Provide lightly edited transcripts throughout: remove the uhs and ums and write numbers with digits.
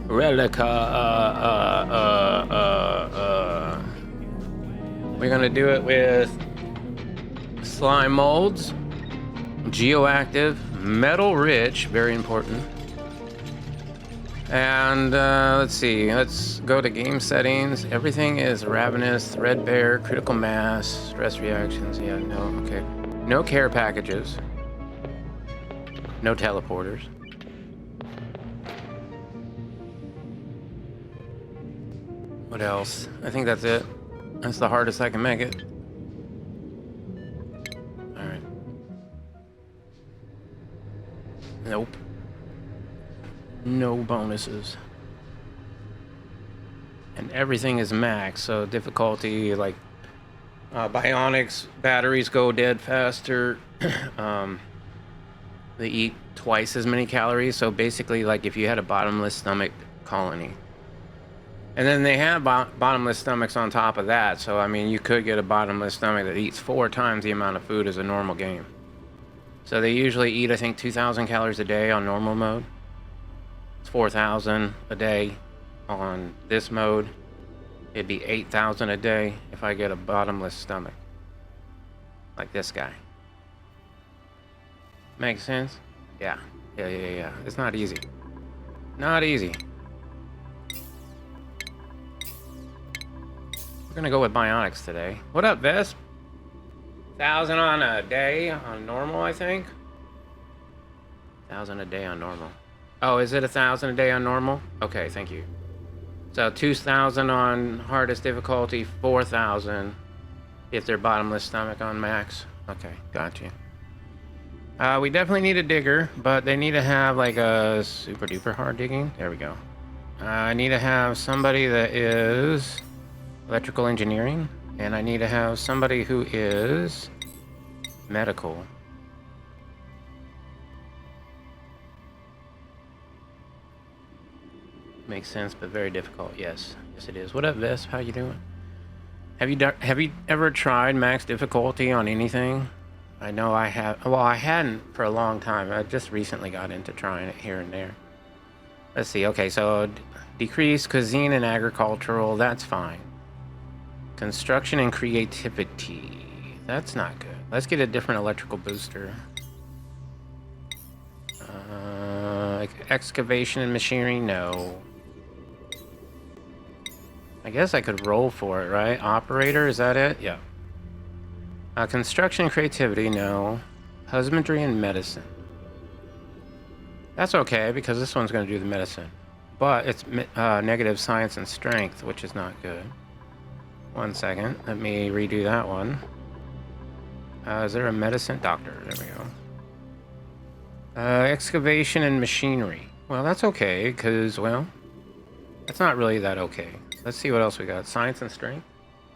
Relica. We're gonna do it with slime molds, geoactive, metal rich, very important. And let's see, let's go to game settings. Everything is ravenous, threadbare, critical mass, stress reactions. Yeah, no, okay. No care packages. No teleporters. What else? I think that's it. That's the hardest I can make it. Alright. Nope. No bonuses. And everything is max, so difficulty, like bionics, batteries go dead faster. They eat twice as many calories, so basically like if you had a bottomless stomach colony. And then they have bottomless stomachs on top of that, so I mean you could get a bottomless stomach that eats 4 times the amount of food as a normal game. So they usually eat, I think, 2,000 calories a day on normal mode. It's 4,000 a day on this mode. It'd be 8,000 a day if I get a bottomless stomach. Like this guy. Makes sense? Yeah. Yeah. It's not easy. Not easy. We're gonna go with bionics today. What up, Vesp? 1,000 on a day on normal, I think. 1,000 a day on normal. Oh, is it 1,000 a day on normal? Okay, thank you. So 2,000 on hardest difficulty, 4,000 if they're bottomless stomach on max. Okay, got you. We definitely need a digger, but they need to have like a super duper hard digging. There we go. I need to have somebody that is electrical engineering, and I need to have somebody who is medical. Makes sense, but very difficult. Yes, it is. What up, Vesp? How you doing? Have you ever tried max difficulty on anything? I know I have. Well, I hadn't for a long time. I just recently got into trying it here and there. Let's see. Okay, so decrease cuisine and agricultural. That's fine. Construction and creativity. That's not good. Let's get a different electrical booster. Excavation and machinery. No. I guess I could roll for it, right? Operator, is that it? Yeah. Construction and creativity, no. Husbandry and medicine. That's okay, because this one's going to do the medicine. But it's negative science and strength, which is not good. 1 second. Let me redo that one. Is there a medicine? Doctor. There we go. Excavation and machinery. Well, that's okay, because, well, that's not really that okay. Let's see what else we got. Science and strength.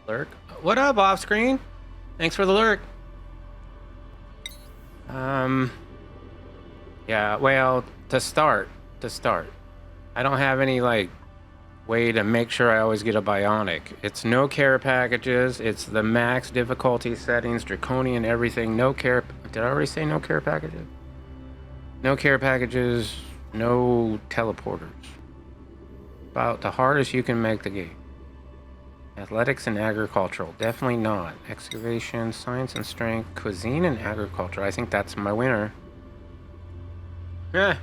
Lurk. What up, off screen? Thanks for the lurk. Yeah, well, to start, I don't have any, like, way to make sure I always get a bionic. It's no care packages. It's the max difficulty settings, draconian everything. No care. Did I already say no care packages? No care packages, no teleporters. About the hardest you can make the game. Athletics and agricultural, definitely not. Excavation, science and strength, cuisine and agriculture. I think that's my winner. Yeah.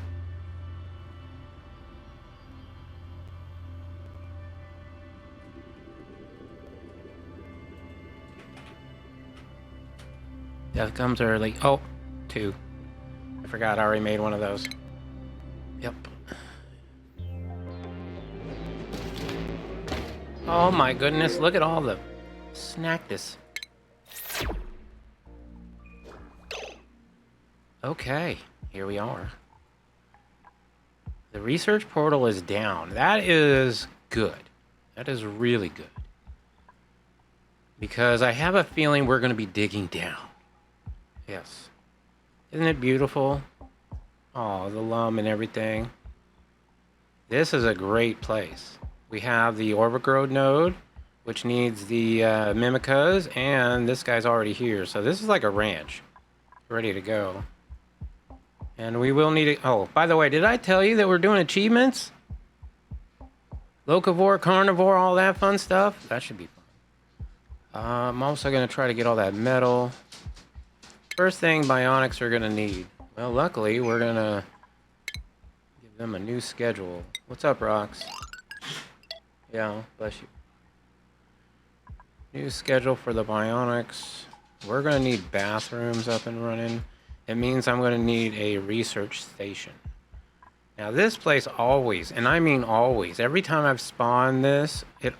Death comes early. Oh, 2. I forgot I already made one of those. Yep. Oh my goodness, look at all the snackness. Okay, here we are. The research portal is down. That is good. That is really good. Because I have a feeling we're going to be digging down. Yes. Isn't it beautiful? Oh, the lum and everything. This is a great place. We have the Orbigrode node, which needs the Mimicas, and this guy's already here. So this is like a ranch. Ready to go. And we will need it. Oh, by the way, did I tell you that we're doing achievements? Locavore, carnivore, all that fun stuff. That should be fun. I'm also going to try to get all that metal. First thing bionics are going to need. Well, luckily, we're going to give them a new schedule. What's up, Rox? Yeah, bless you. New schedule for the bionics. We're going to need bathrooms up and running. It means I'm going to need a research station. Now this place always, and I mean always, every time I've spawned this, the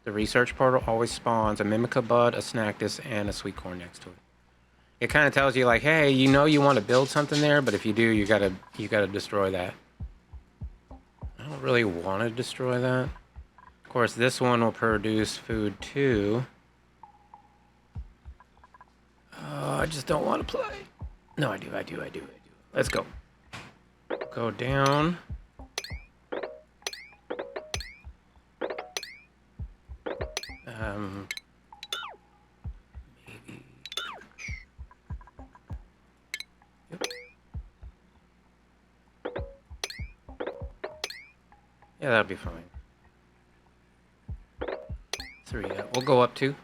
research portal always spawns a Mimica Bud, a Snactus, and a Sweet Corn next to it. It kind of tells you like, hey, you know you want to build something there, but if you do, you gotta destroy that. I don't really want to destroy that. Of course, this one will produce food too. I just don't want to play. No, I do. Let's go. Go down. Maybe. Yep. Yeah, that'll be fine. 3. We'll go up 2.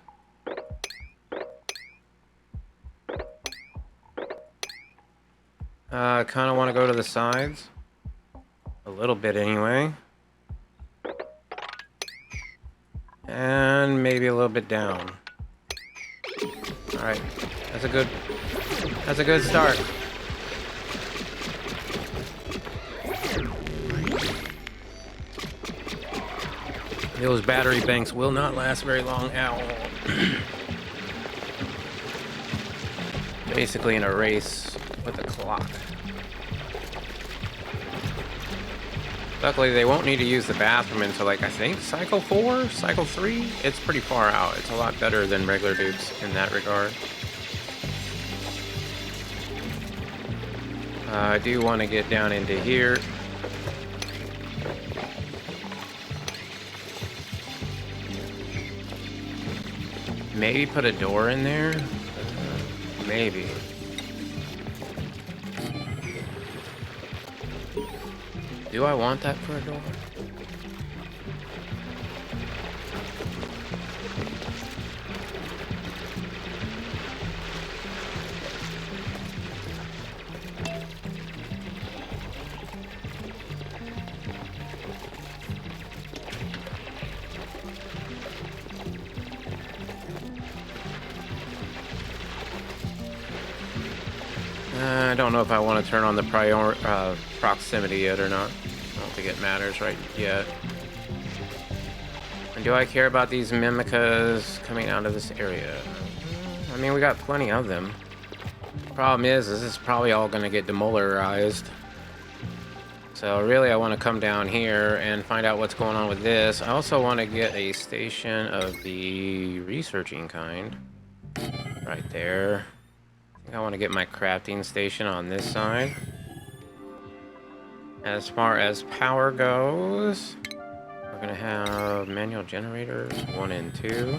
I kind of want to go to the sides. A little bit anyway. And maybe a little bit down. Alright. That's a good start. Those battery banks will not last very long at all. Basically in a race with a clock. Luckily, they won't need to use the bathroom until, like, I think cycle 4, cycle 3. It's pretty far out. It's a lot better than regular dudes in that regard. I do want to get down into here. Maybe put a door in there? Maybe. Do I want that for a door? I don't know if I want to turn on the proximity yet or not. I don't think it matters right yet. And do I care about these Mimicas coming out of this area? I mean, we got plenty of them. Problem is this is probably all going to get demolarized. So really, I want to come down here and find out what's going on with this. I also want to get a station of the researching kind. Right there. I want to get my crafting station on this side. As far as power goes, we're going to have manual generators, 1 and 2.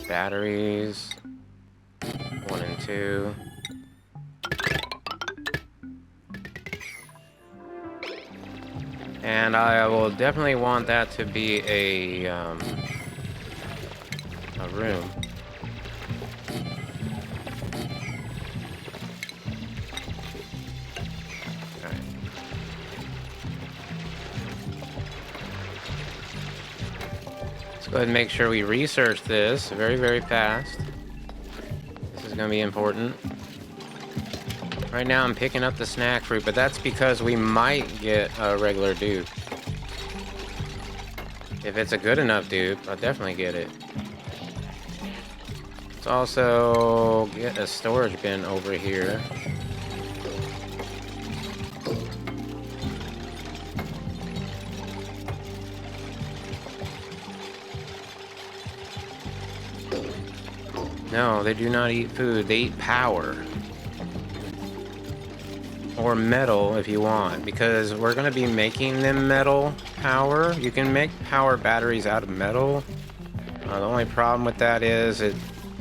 Batteries, 1 and 2. And I will definitely want that to be a room. Go ahead and make sure we research this very, very fast. This is going to be important. Right now I'm picking up the snack fruit, but that's because we might get a regular dupe. If it's a good enough dupe, I'll definitely get it. Let's also get a storage bin over here. No, they do not eat food. They eat power. Or metal if you want, because we're going to be making them metal power. You can make power batteries out of metal. The only problem with that is it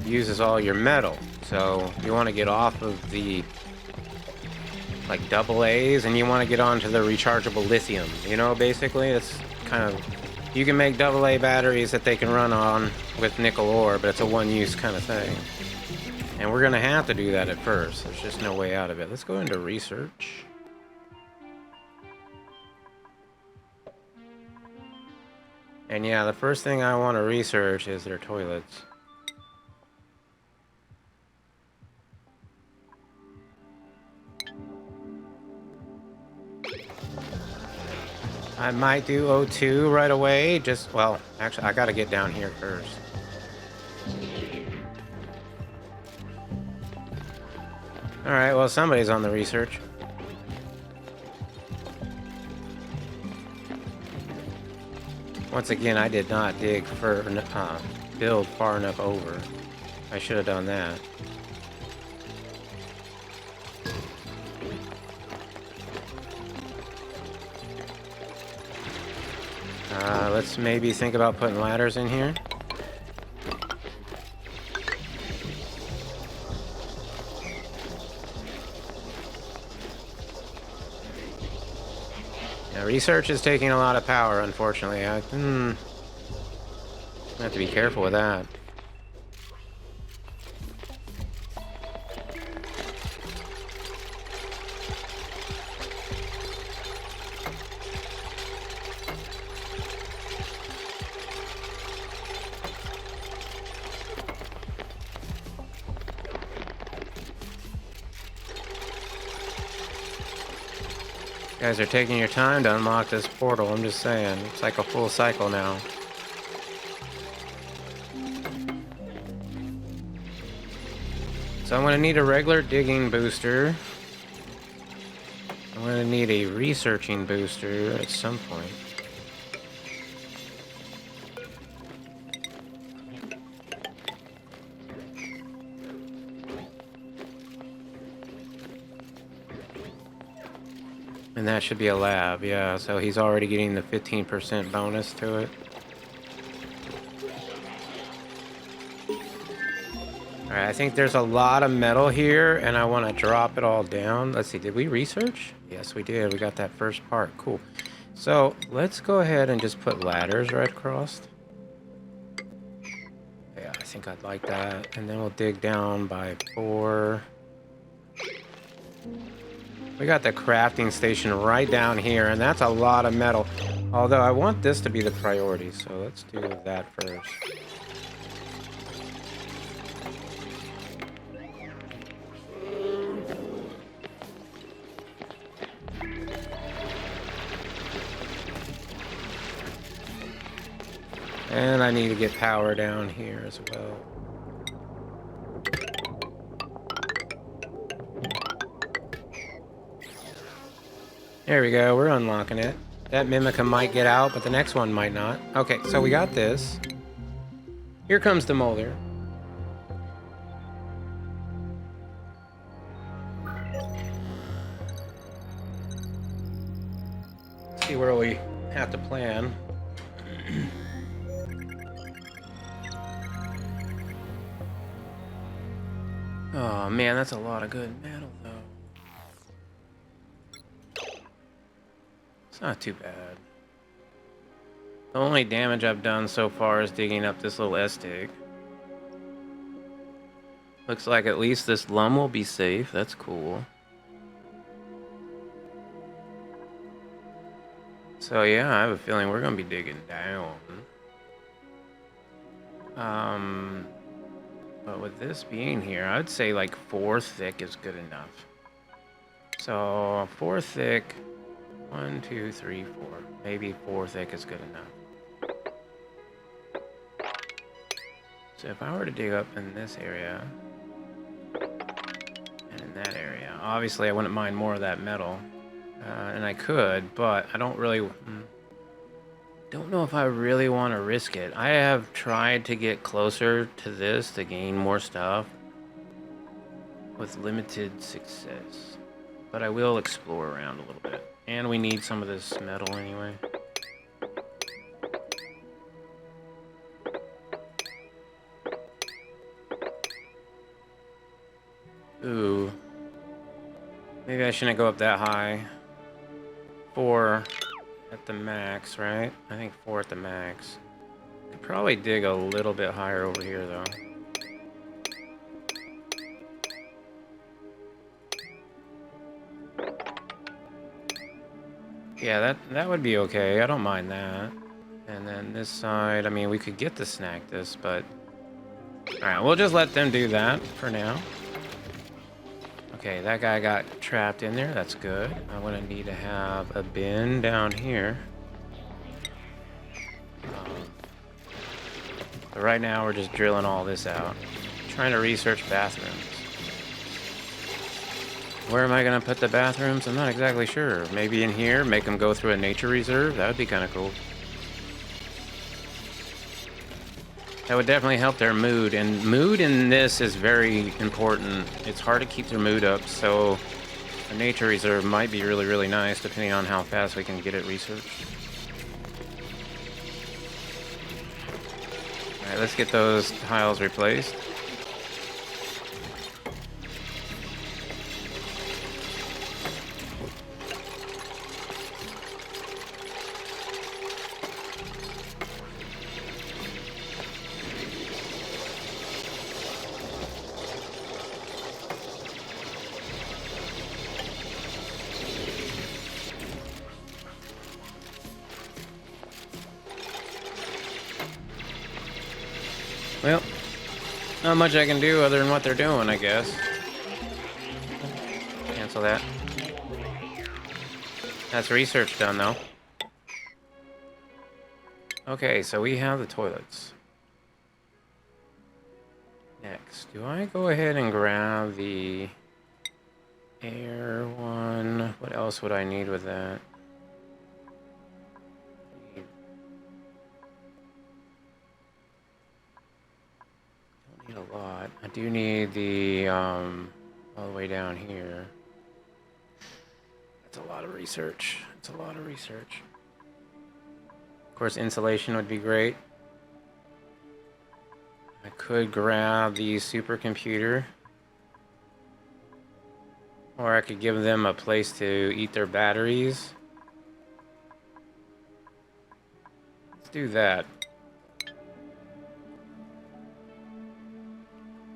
uses all your metal. So you want to get off of the like double A's, and you want to get onto the rechargeable lithium. You know, basically, it's kind of, you can make double A batteries that they can run on with nickel ore, but it's a one-use kind of thing. And we're gonna have to do that at first. There's just no way out of it. Let's go into research. And yeah, the first thing I want to research is their toilets. I might do O2 right away. Just, well, actually, I gotta get down here first. Alright, well, somebody's on the research. Once again, I did not build far enough over. I should have done that. Let's maybe think about putting ladders in here. Yeah, research is taking a lot of power, unfortunately. I have to be careful with that. You guys are taking your time to unlock this portal, I'm just saying. It's like a full cycle now. So I'm going to need a regular digging booster. I'm going to need a researching booster at some point. And that should be a lab, yeah, so he's already getting the 15% bonus to it. Alright, I think there's a lot of metal here, and I want to drop it all down. Let's see, did we research? Yes, we did. We got that first part. Cool. So, let's go ahead and just put ladders right across. Yeah, I think I'd like that. And then we'll dig down by 4. We got the crafting station right down here, and that's a lot of metal. Although I want this to be the priority, so let's do that first. And I need to get power down here as well. There we go, we're unlocking it. That Mimica might get out, but the next one might not. Okay, so we got this. Here comes the molder. Let's see where we have to plan. Oh man, that's a lot of good metal though. It's not too bad. The only damage I've done so far is digging up this little S-Dig. Looks like at least this lum will be safe. That's cool. So yeah, I have a feeling we're gonna be digging down. But with this being here, I'd say like 4 thick is good enough. So 4 thick, 1, 2, 3, 4. Maybe 4 thick is good enough. So if I were to dig up in this area, and in that area, obviously I wouldn't mind more of that metal. And I could, but I don't really... don't know if I really want to risk it. I have tried to get closer to this to gain more stuff with limited success. But I will explore around a little bit. And we need some of this metal anyway. Ooh. Maybe I shouldn't go up that high. 4 at the max, right? I think 4 at the max. Could probably dig a little bit higher over here, though. Yeah, that would be okay. I don't mind that. And then this side, I mean, we could get to snack this, but... Alright, we'll just let them do that for now. Okay, that guy got trapped in there. That's good. I'm gonna need to have a bin down here. But right now, we're just drilling all this out. Trying to research bathrooms. Where am I gonna put the bathrooms? I'm not exactly sure. Maybe in here, make them go through a nature reserve? That would be kind of cool. That would definitely help their mood, and mood in this is very important. It's hard to keep their mood up, so a nature reserve might be really, really nice, depending on how fast we can get it researched. Alright, let's get those tiles replaced. Well, not much I can do other than what they're doing, I guess. Cancel that. That's research done, though. Okay, so we have the toilets. Next, do I go ahead and grab the air one? What else would I need with that? A lot. I do need the all the way down here. That's a lot of research. It's a lot of research. Of course, insulation would be great. I could grab the supercomputer, or I could give them a place to eat their batteries. Let's do that.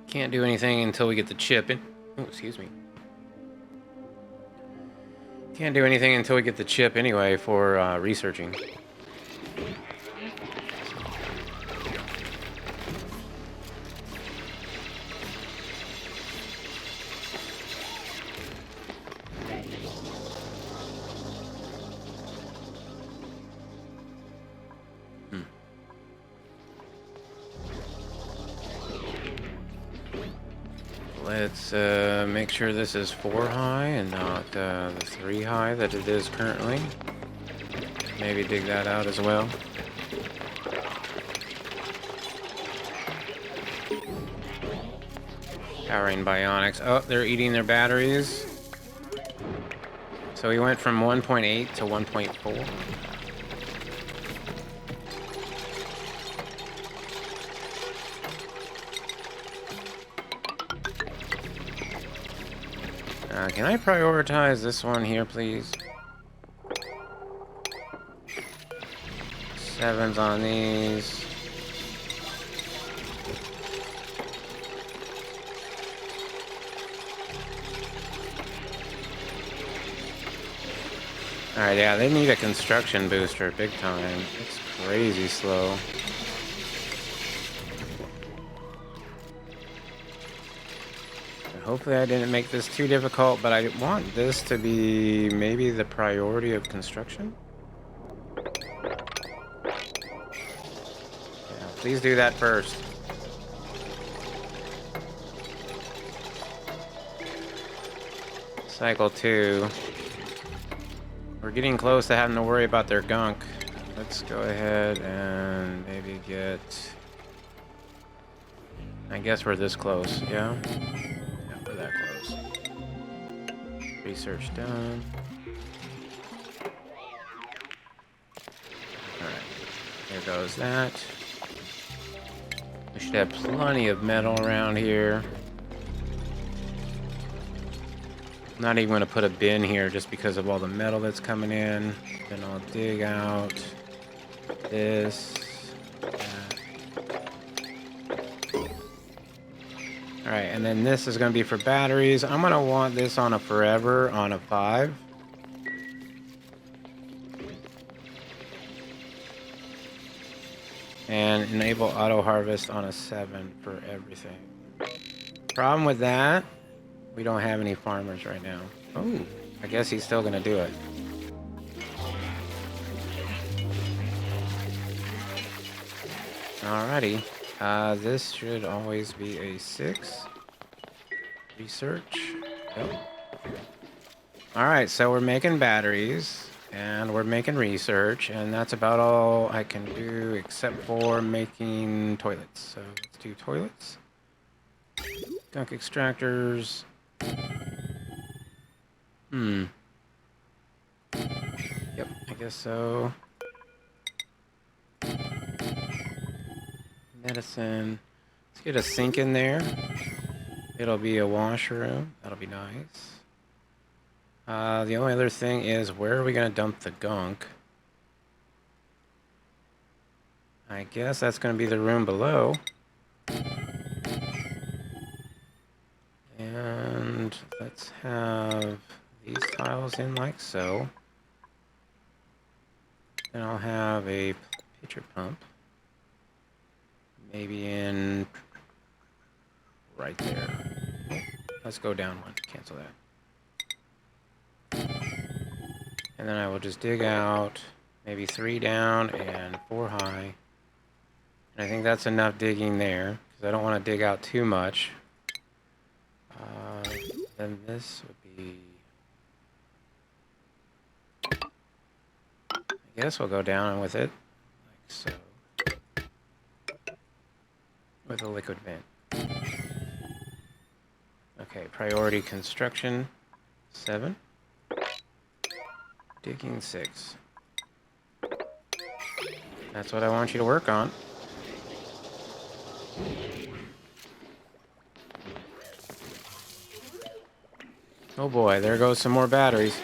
Can't do anything until we get the chip in. Oh, excuse me. Can't do anything until we get the chip anyway for researching. Let's make sure this is 4 high and not the 3 high that it is currently. Maybe dig that out as well. Powering bionics. Oh, they're eating their batteries. So we went from 1.8 to 1.4. Can I prioritize this one here, please? 7s on these. Alright, yeah, they need a construction booster big time. It's crazy slow. Hopefully I didn't make this too difficult, but I want this to be maybe the priority of construction. Yeah, please do that first. Cycle 2. We're getting close to having to worry about their gunk. Let's go ahead and maybe get... I guess we're this close, yeah? That close. Research done. Alright, there goes that. We should have plenty of metal around here. Not even going to put a bin here just because of all the metal that's coming in. Then I'll dig out this. That. All right, and then this is going to be for batteries. I'm going to want this on a forever on a 5. And enable auto harvest on a 7 for everything. Problem with that, we don't have any farmers right now. Oh, I guess he's still gonna do it. Alrighty, this should always be a 6. Research. Yep. Alright, so we're making batteries. And we're making research, and that's about all I can do except for making toilets. So let's do toilets. Gunk extractors. Yep, I guess so. Medicine. Let's get a sink in there. It'll be a washroom. That'll be nice. The only other thing is, where are we going to dump the gunk? I guess that's going to be the room below. And let's have these tiles in like so. Then I'll have a pitcher pump. Maybe in right there. Let's go down one. Cancel that. And then I will just dig out maybe 3 down and 4 high. And I think that's enough digging there, because I don't want to dig out too much. Then this would be... I guess we'll go down with it, like so. With a liquid vent. Okay, priority construction, 7. Digging 6. That's what I want you to work on. Oh boy, there goes some more batteries.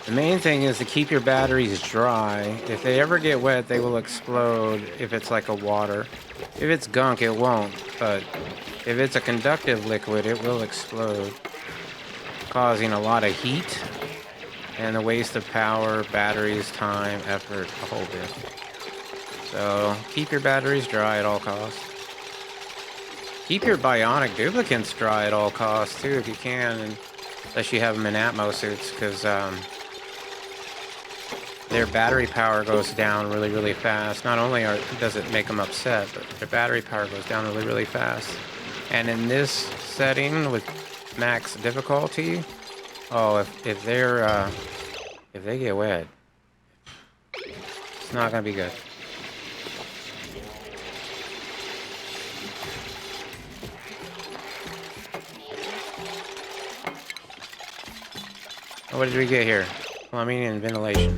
The main thing is to keep your batteries dry. If they ever get wet, they will explode if it's like a water. If it's gunk, it won't, but if it's a conductive liquid, it will explode, causing a lot of heat and the waste of power, batteries, time, effort, a whole bit. So keep your batteries dry at all costs. Keep your bionic duplicants dry at all costs too, if you can, unless you have them in Atmo suits, because their battery power goes down really, really fast. Not only does it make them upset, but their battery power goes down really, really fast. And in this setting with max difficulty, oh, if they get wet, it's not gonna be good. What did we get here? Plumbing and ventilation.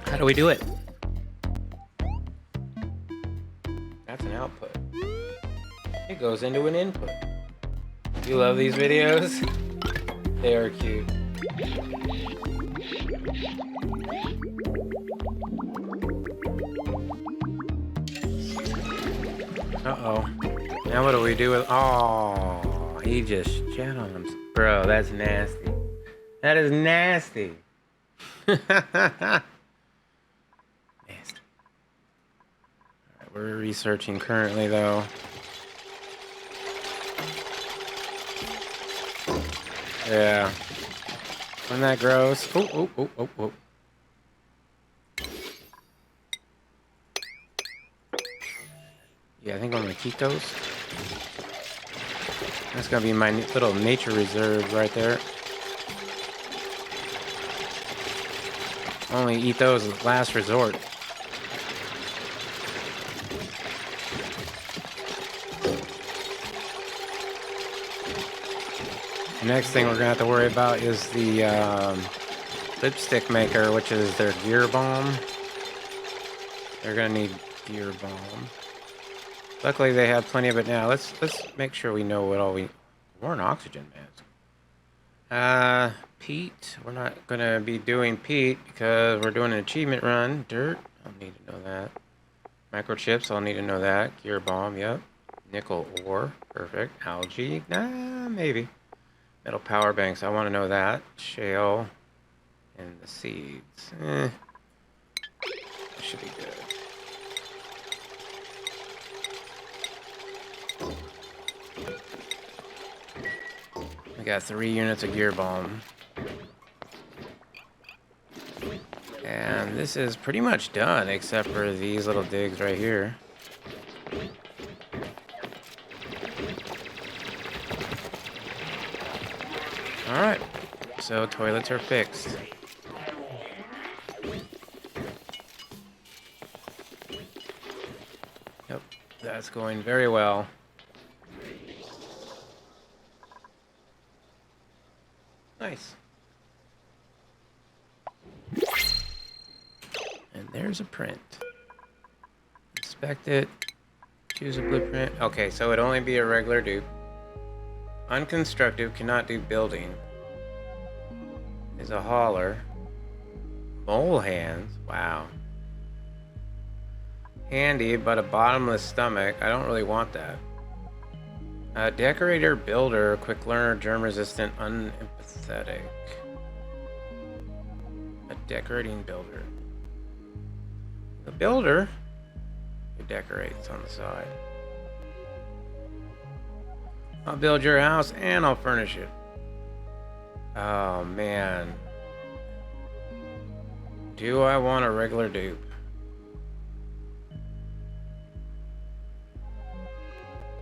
How do we do it? That's an output. It goes into an input. You love these videos? They are cute. Uh-oh. Now what do we do with... Oh, he just shat on him. Bro, that's nasty. That is nasty. Nasty. Alright, we're researching currently, though. Yeah. Isn't that gross? Oh, oh, oh, oh, oh. Yeah, I think I'm gonna keep those. That's gonna be my little nature reserve right there. Only eat those as last resort. The next thing we're gonna have to worry about is the lipstick maker, which is their gear bomb. They're gonna need gear bomb. Luckily, they have plenty of it now. Let's make sure we know what all we... We're an oxygen mask. Peat. We're not gonna be doing peat because we're doing an achievement run. Dirt. I'll need to know that. Microchips. I'll need to know that. Gear bomb. Yep. Nickel ore. Perfect. Algae. Nah, maybe. Metal power banks. I want to know that. Shale. And the seeds. That should be good. We got 3 units of gear bomb. And this is pretty much done, except for these little digs right here. Alright, so toilets are fixed. Yep, that's going very well. Nice. And there's a print. Inspect it. Choose a blueprint. Okay, so it'd only be a regular dupe. Unconstructive, cannot do building. Is a hauler. Mole hands. Wow. Handy, but a bottomless stomach. I don't really want that. Decorator, builder, quick learner, germ resistant, unempathetic. A decorating builder. The builder who decorates on the side. I'll build your house and I'll furnish it. Oh man. Do I want a regular dupe?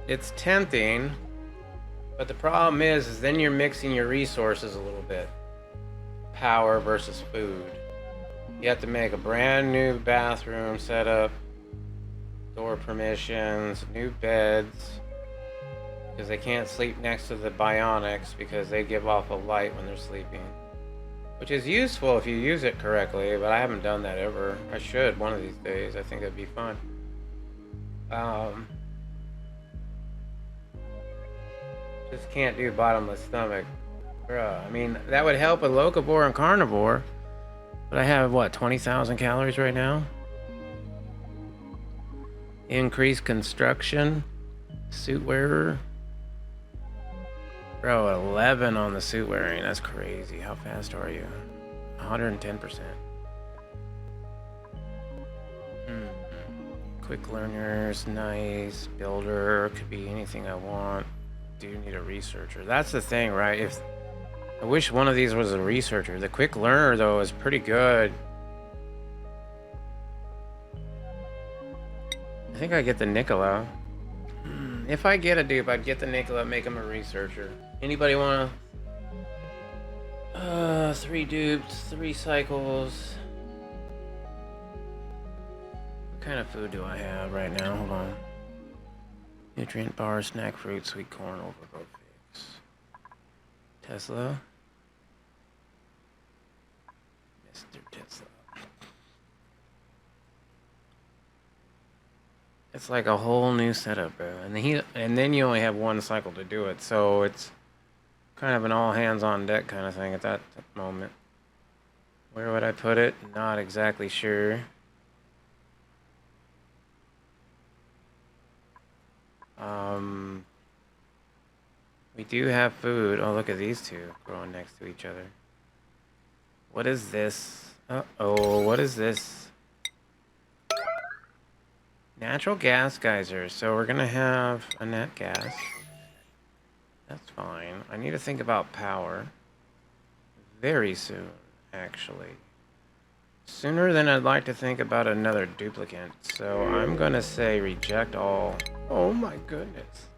It's tempting, but the problem is then you're mixing your resources a little bit. Power versus food. You have to make a brand new bathroom setup, door permissions, new beds, because they can't sleep next to the bionics because they give off a light when they're sleeping. Which is useful if you use it correctly, but I haven't done that ever. I should one of these days. I think that'd be fun. Just can't do bottomless stomach. Bruh, I mean, that would help with locavore and carnivore. But I have, what, 20,000 calories right now? Increased construction. Suit wearer. Bro, 11 on the suit wearing. That's crazy. How fast are you? 110%. Quick learners, nice. Builder, could be anything I want. Do need a researcher. That's the thing, right? I wish one of these was a researcher. The quick learner, though, is pretty good. I think I get the Nicola. If I get a dupe, I'd get the Nicola, make him a researcher. Anybody want to... 3 dupes, 3 cycles. What kind of food do I have right now? Hold on. Nutrient bar, snack fruit, sweet corn, overgrowth figs. Tesla. Mr. Tesla. It's like a whole new setup, bro. And then you only have 1 cycle to do it, so it's kind of an all hands on deck kind of thing at that moment. Where would I put it? Not exactly sure. We do have food. Oh, look at these two growing next to each other. What is this? Uh-oh, what is this? Natural gas geyser. So we're gonna have a nat gas. That's fine. I need to think about power. Very soon, actually. Sooner than I'd like to think about another duplicate. So I'm gonna say reject all. Oh my goodness.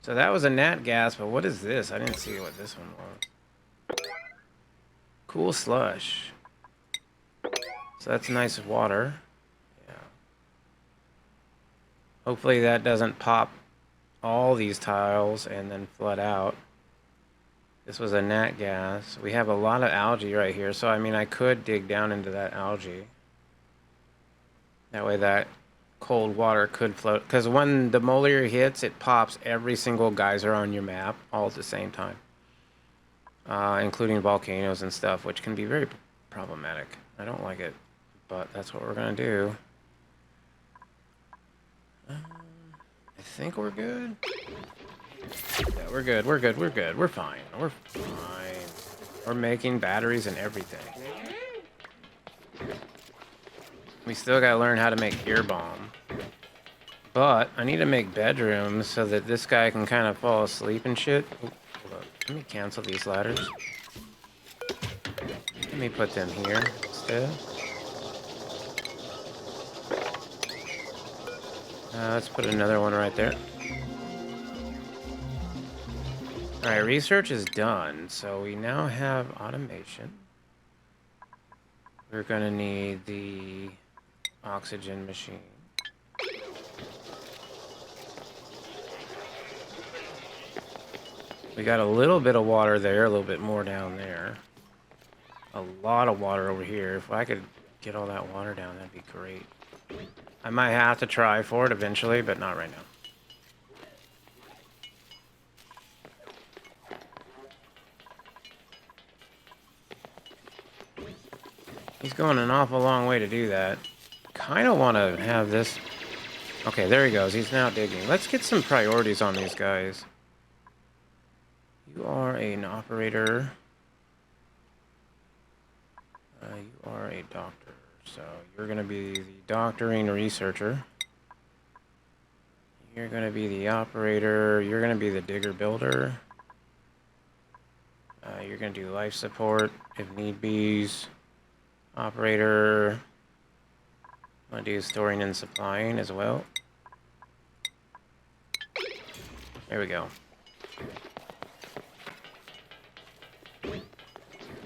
So that was a nat gas, but what is this? I didn't see what this one was. Cool slush. So that's nice water. Yeah. Hopefully that doesn't pop all these tiles and then flood out. This was a nat gas. We have a lot of algae right here, so I mean I could dig down into that algae. That way that cold water could float. Because when the molar hits, it pops every single geyser on your map all at the same time. Including volcanoes and stuff, which can be very problematic. I don't like it, but that's what we're going to do. I think we're good. Yeah, we're good. We're good. We're good. We're fine. We're fine. We're making batteries and everything. We still gotta learn how to make gear bomb. But I need to make bedrooms so that this guy can kind of fall asleep and shit. Ooh, hold up. Let me cancel these ladders. Let me put them here instead. Let's put another one right there. Alright, research is done, so we now have automation. We're gonna need the oxygen machine. We got a little bit of water there, a little bit more down there. A lot of water over here. If I could get all that water down, that'd be great. I might have to try for it eventually, but not right now. He's going an awful long way to do that. Kind of want to have this... Okay, there he goes. He's now digging. Let's get some priorities on these guys. You are an operator. You are a doctor. So you're going to be the doctoring researcher. You're going to be the operator. You're going to be the digger builder. You're going to do life support if need be's. Operator. I'm going to do storing and supplying as well. There we go.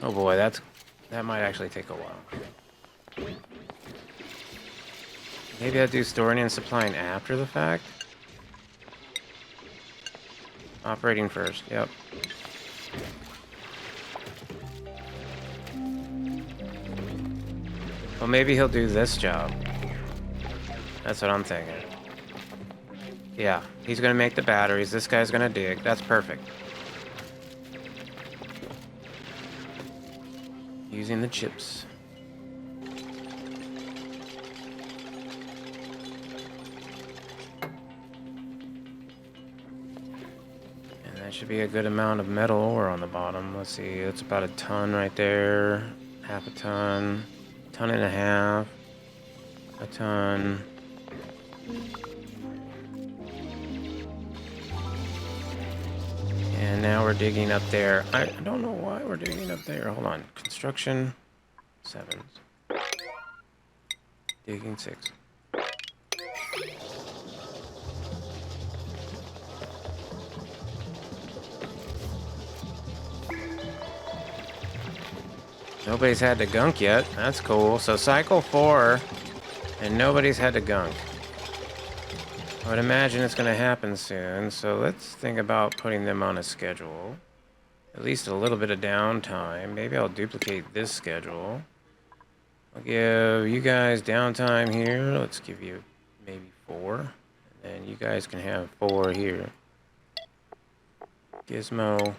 Oh boy, that might actually take a while. Maybe I'll do storing and supplying after the fact. Operating first, yep. Well, maybe he'll do this job. That's what I'm thinking. Yeah, he's gonna make the batteries. This guy's gonna dig. That's perfect. Using the chips. And that should be a good amount of metal ore on the bottom. Let's see, it's about a ton right there. Half a ton. Ton and a half. A ton. And now we're digging up there. I don't know why we're digging up there. Hold on. Construction 7s. Digging 6. Nobody's had to gunk yet. That's cool. So cycle 4, and nobody's had to gunk. I would imagine it's going to happen soon, so let's think about putting them on a schedule. At least a little bit of downtime. Maybe I'll duplicate this schedule. I'll give you guys downtime here. Let's give you maybe 4. And then you guys can have 4 here. Gizmo.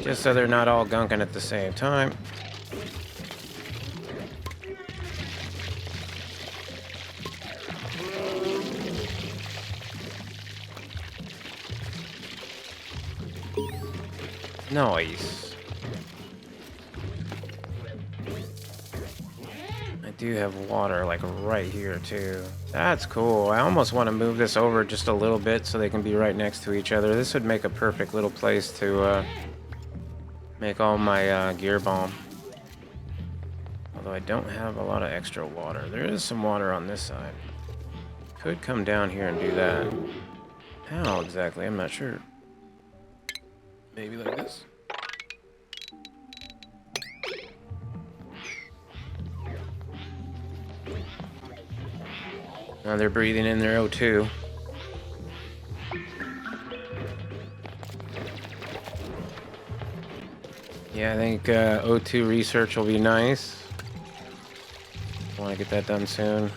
Just so they're not all gunking at the same time. Nice. I do have water, like, right here, too. That's cool. I almost want to move this over just a little bit so they can be right next to each other. This would make a perfect little place to, make all my, gear bomb. Although I don't have a lot of extra water. There is some water on this side. Could come down here and do that. How exactly? I'm not sure. Maybe like this. Now they're breathing in their O2. Yeah, I think O2 research will be nice. I want to get that done soon.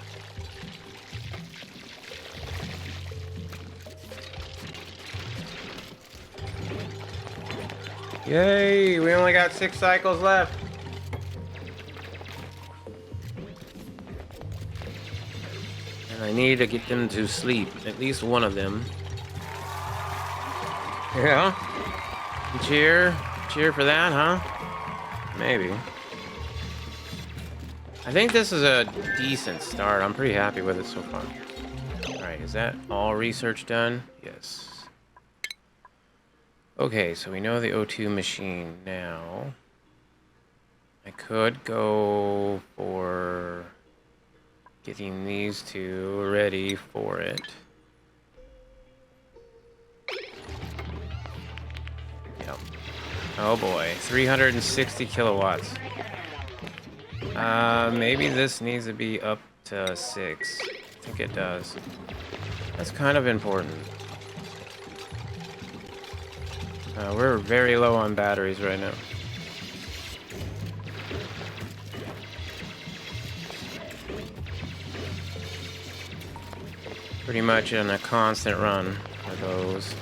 Yay! We only got 6 cycles left. And I need to get them to sleep. At least one of them. Yeah? Cheer? Cheer for that, huh? Maybe. I think this is a decent start. I'm pretty happy with it so far. Alright, is that all research done? Yes. Okay, so we know the O2 machine now. I could go for getting these two ready for it. Yep. Oh boy, 360 kilowatts. Maybe this needs to be up to 6. I think it does. That's kind of important. We're very low on batteries right now. Pretty much in a constant run for those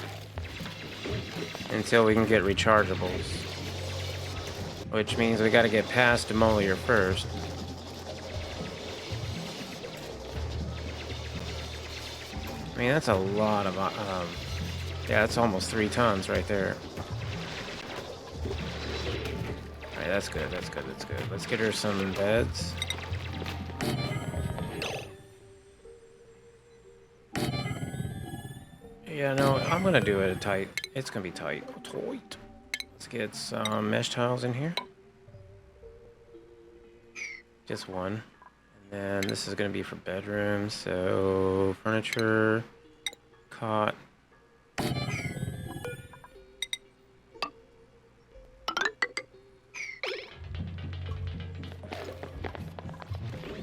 until we can get rechargeables, which means we got to get past Demolier first. I mean, that's a lot of yeah, that's almost 3 tons right there. Alright, that's good, that's good, that's good. Let's get her some beds. Yeah, no, I'm gonna do it tight. It's gonna be tight. Tight. Let's get some mesh tiles in here. Just one. And then this is gonna be for bedrooms, so furniture, cot.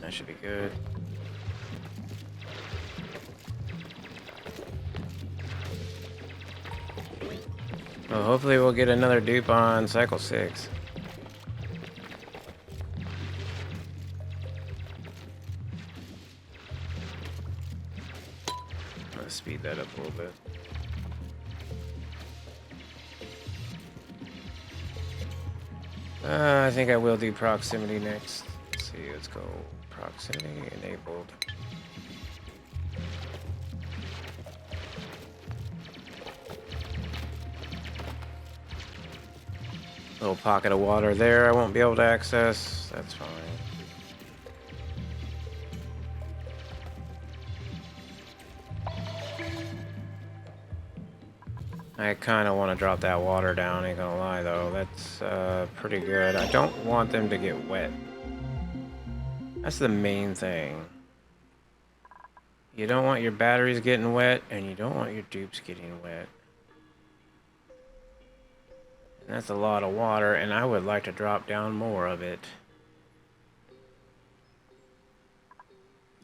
That should be good. Well, hopefully we'll get another dupe on cycle 6. Let's speed that up a little bit. I think I will do proximity next. Let's see, let's go proximity enabled. Little pocket of water there I won't be able to access. That's fine. I kind of want to drop that water down, ain't gonna lie though. That's pretty good. I don't want them to get wet. That's the main thing. You don't want your batteries getting wet, and you don't want your dupes getting wet. And that's a lot of water, and I would like to drop down more of it.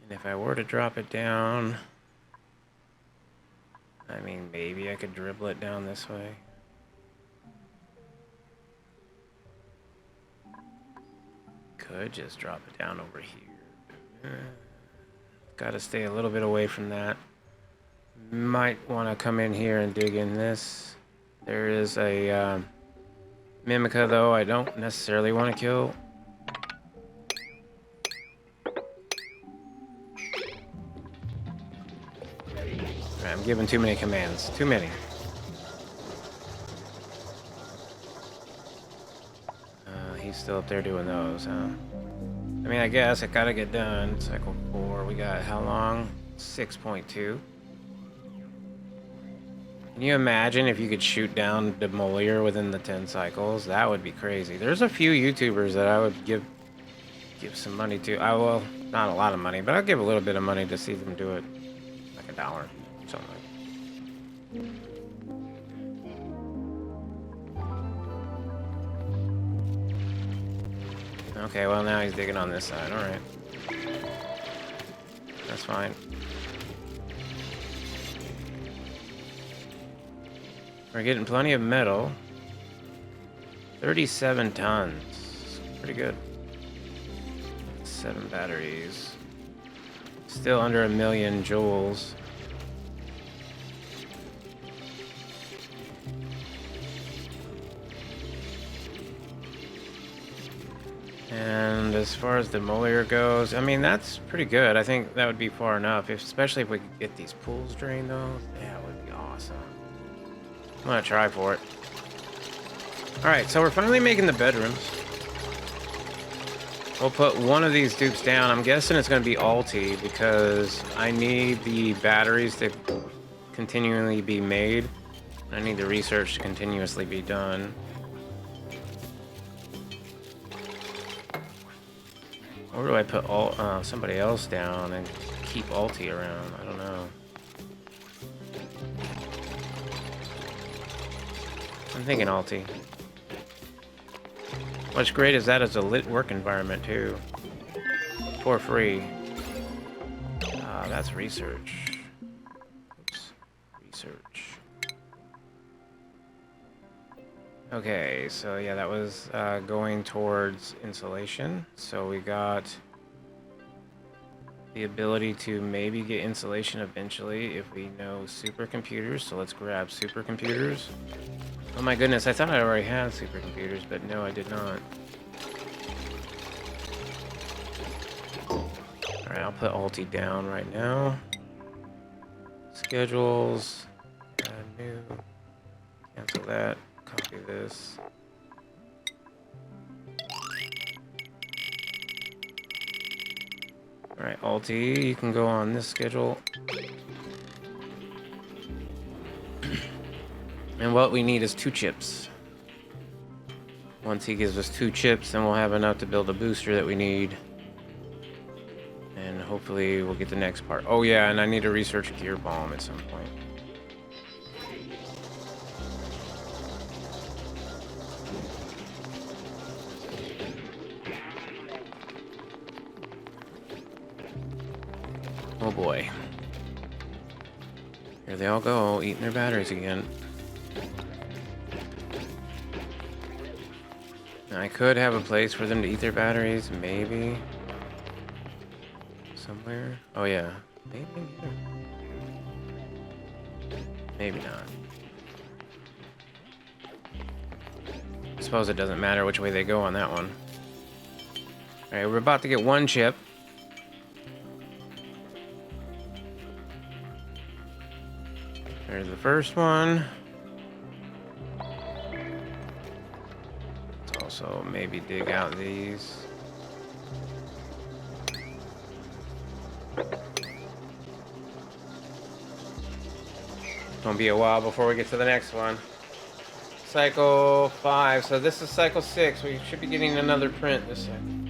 And if I were to drop it down, I mean, maybe I could dribble it down this way. Could just drop it down over here. Gotta stay a little bit away from that. Might want to come in here and dig in this. There is a Mimica, though, I don't necessarily want to kill. I'm giving too many commands. Too many. He's still up there doing those, huh? I mean, I guess it gotta get done. Cycle 4. We got how long? 6.2. Can you imagine if you could shoot down Demolier within the 10 cycles? That would be crazy. There's a few YouTubers that I would give some money to. I will, not a lot of money, but I'll give a little bit of money to see them do it. Like $1, something like that. Okay, well now he's digging on this side. Alright. That's fine. We're getting plenty of metal. 37 tons. Pretty good. 7 batteries. Still under 1,000,000 joules. And as far as the demolier goes, I mean, that's pretty good. I think that would be far enough, especially if we could get these pools drained, though. Yeah, it would be awesome. I'm gonna try for it. Alright, so we're finally making the bedrooms. We'll put one of these dupes down. I'm guessing it's going to be Alti because I need the batteries to continually be made. I need the research to continuously be done. Or do I put somebody else down and keep Alti around? I don't know. I'm thinking Alti. What's great is that it's a lit work environment too. For free. That's research. Oops. Research. Okay, so yeah, that was going towards insulation. So we got the ability to maybe get insulation eventually if we know supercomputers. So let's grab supercomputers. Oh my goodness, I thought I already had supercomputers, but no, I did not. Alright, I'll put Alti down right now. Schedules. Add new. Cancel that. Copy this. Alright, Alti, you can go on this schedule. And what we need is 2 chips. Once he gives us 2 chips, then we'll have enough to build a booster that we need. And hopefully we'll get the next part. Oh yeah, and I need to research gear bomb at some point. Oh boy. Here they all go, eating their batteries again. I could have a place for them to eat their batteries, maybe. Somewhere. Oh yeah, maybe here. Maybe not. I suppose it doesn't matter which way they go on that one. Alright, we're about to get 1 chip. There's the first one. Let's also maybe dig out these. Gonna be a while before we get to the next one. Cycle 5. So this is cycle 6. We should be getting another print this time.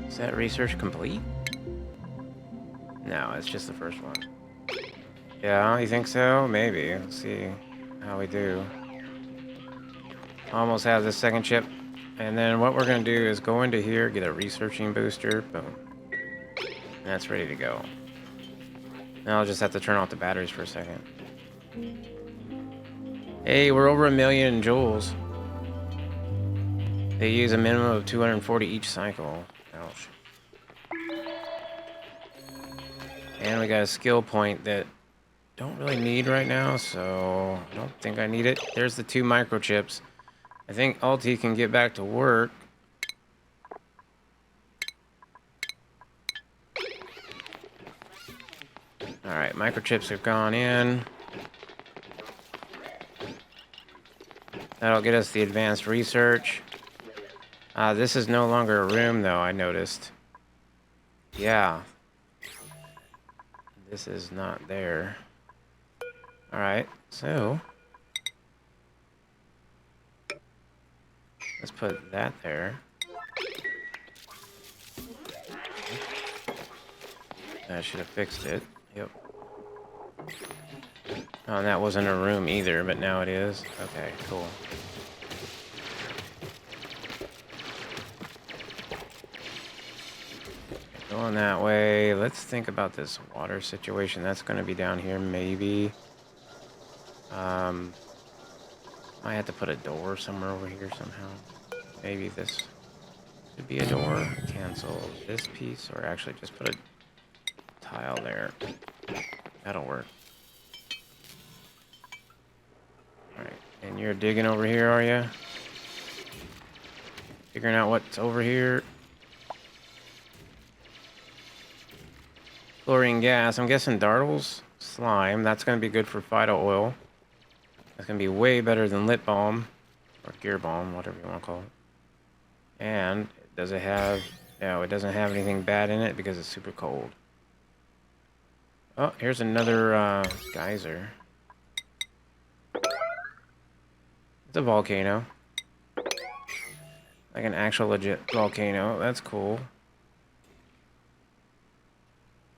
Is that research complete? No, it's just the first one. Yeah, you think so? Maybe. Let's see how we do. Almost have the second chip. And then what we're going to do is go into here, get a researching booster. Boom. And that's ready to go. Now I'll just have to turn off the batteries for a second. Hey, we're over 1,000,000 joules. They use a minimum of 240 each cycle. Ouch. And we got a skill point that don't really need right now, so I don't think I need it. There's the 2 microchips. I think Alti can get back to work. Alright, microchips have gone in. That'll get us the advanced research. This is no longer a room, though, I noticed. Yeah. This is not there. Alright, so let's put that there. That should have fixed it. Yep. Oh, and that wasn't a room either, but now it is. Okay, cool. Going that way. Let's think about this water situation. That's going to be down here, maybe. I had to put a door somewhere over here somehow. Maybe this should be a door. Cancel this piece, or actually just put a tile there. That'll work. Alright, and you're digging over here, are you? Figuring out what's over here. Chlorine gas. I'm guessing Dartle's slime. That's going to be good for Fido oil. That's going to be way better than lip balm. Or gear balm, whatever you want to call it. And does it have... No, it doesn't have anything bad in it because it's super cold. Oh, here's another geyser. It's a volcano. Like an actual legit volcano. That's cool.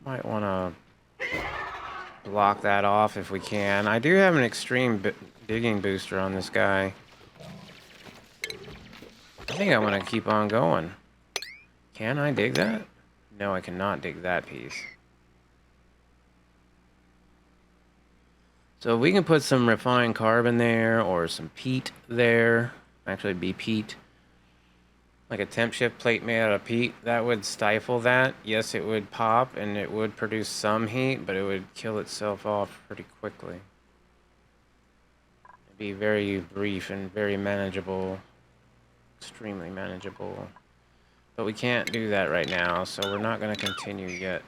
Might want to block that off if we can. I do have an extreme digging booster on this guy. I think I want to keep on going. Can I dig that? No, I cannot dig that piece. So we can put some refined carbon there or some peat there. Actually, it'd be peat. Like a temp shift plate made out of peat. That would stifle that. Yes, it would pop and it would produce some heat, but it would kill itself off pretty quickly. It'd be very brief and very manageable. Extremely manageable. But we can't do that right now, so we're not going to continue yet.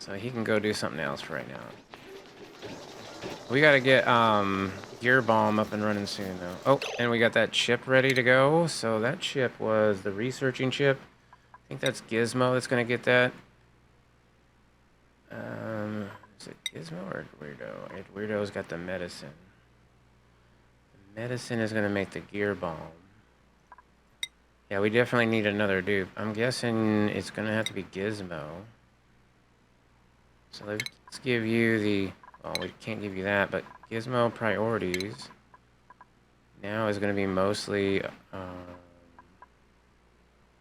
So he can go do something else for right now. We gotta get gear bomb up and running soon though. Oh, and we got that chip ready to go. So that chip was the researching chip. I think that's Gizmo that's gonna get that. Is it Gizmo or Weirdo? Weirdo's got the medicine. The medicine is gonna make the gear bomb. Yeah, we definitely need another dupe. I'm guessing it's gonna have to be Gizmo. So let's give you the... Well, we can't give you that, but Gizmo priorities now is going to be mostly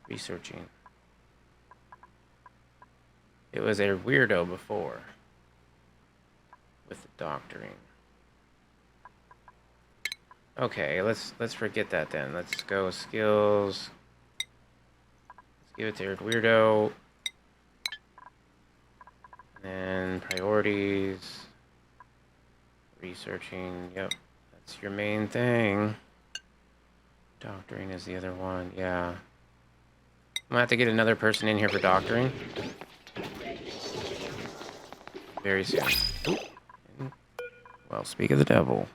researching. It was a weirdo before with the doctoring. Okay, let's forget that then. Let's go skills. Let's give it to weirdo. And priorities. Researching, yep, that's your main thing. Doctoring is the other one, yeah. I'm gonna have to get another person in here for doctoring. Very soon. Ooh. Well, speak of the devil.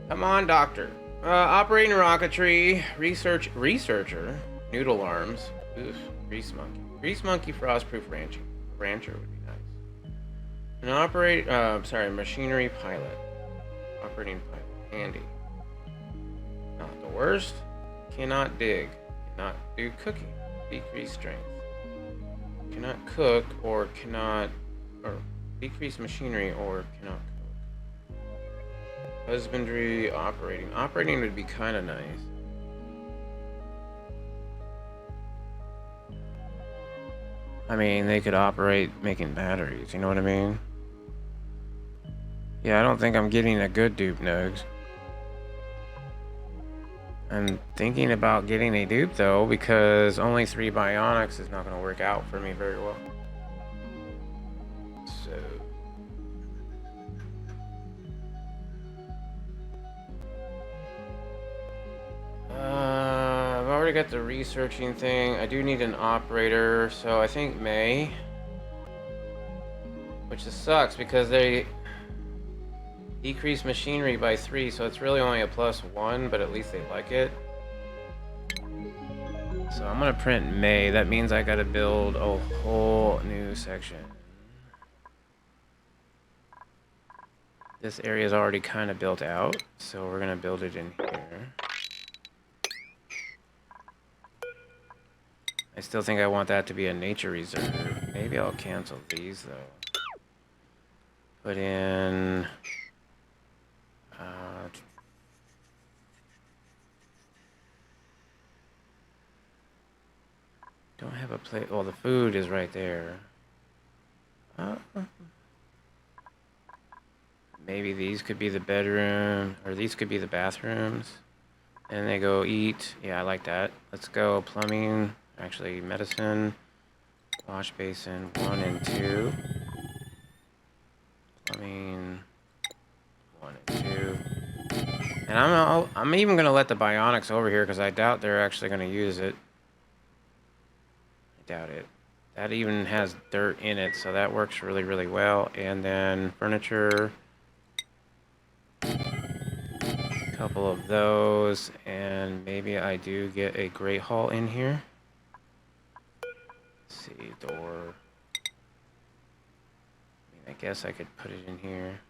Come on, doctor. Operating rocketry, researcher, noodle arms. Oof, grease monkey. Grease monkey, frost-proof ranching. Rancher would be nice. An machinery pilot. Operating pilot. Handy. Not the worst. Cannot dig. Cannot do cooking. Decrease strength. Cannot cook or decrease machinery or cannot cook. Husbandry, operating. Operating would be kind of nice. I mean, they could operate making batteries, you know what I mean? Yeah, I don't think I'm getting a good dupe, Nugs. I'm thinking about getting a dupe, though, because only 3 bionics is not going to work out for me very well. So... I've already got the researching thing. I do need an operator, so I think May. Which just sucks, because they... decrease machinery by 3, so it's really only a +1, but at least they like it. So I'm gonna print May. That means I gotta build a whole new section. This area is already kind of built out, so we're gonna build it in here. I still think I want that to be a nature reserve. Maybe I'll cancel these though. Put in... have a plate. Well, the food is right there. Maybe these could be the bedroom, or these could be the bathrooms. And they go eat. Yeah, I like that. Let's go plumbing. Actually, medicine. Wash basin 1 and 2. Plumbing 1 and 2. And I'm even gonna let the bionics over here because I doubt they're actually gonna use it. I doubt it. That even has dirt in it, so that works really, really well. And then furniture. A couple of those, and maybe I do get a Great Hall in here. Let's see, door. I guess I could put it in here.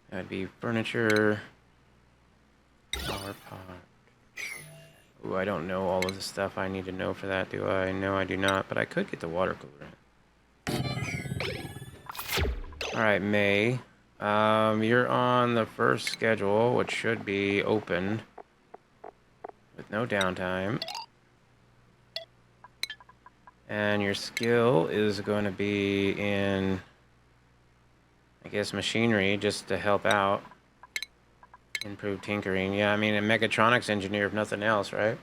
That'd be furniture. Flower pot. Ooh, I don't know all of the stuff I need to know for that, do I? No, I do not, but I could get the water cooler in. Alright, May. You're on the first schedule, which should be open with no downtime. And your skill is going to be in, I guess, machinery, just to help out. Improve tinkering. Yeah, I mean, a mechatronics engineer, if nothing else, right?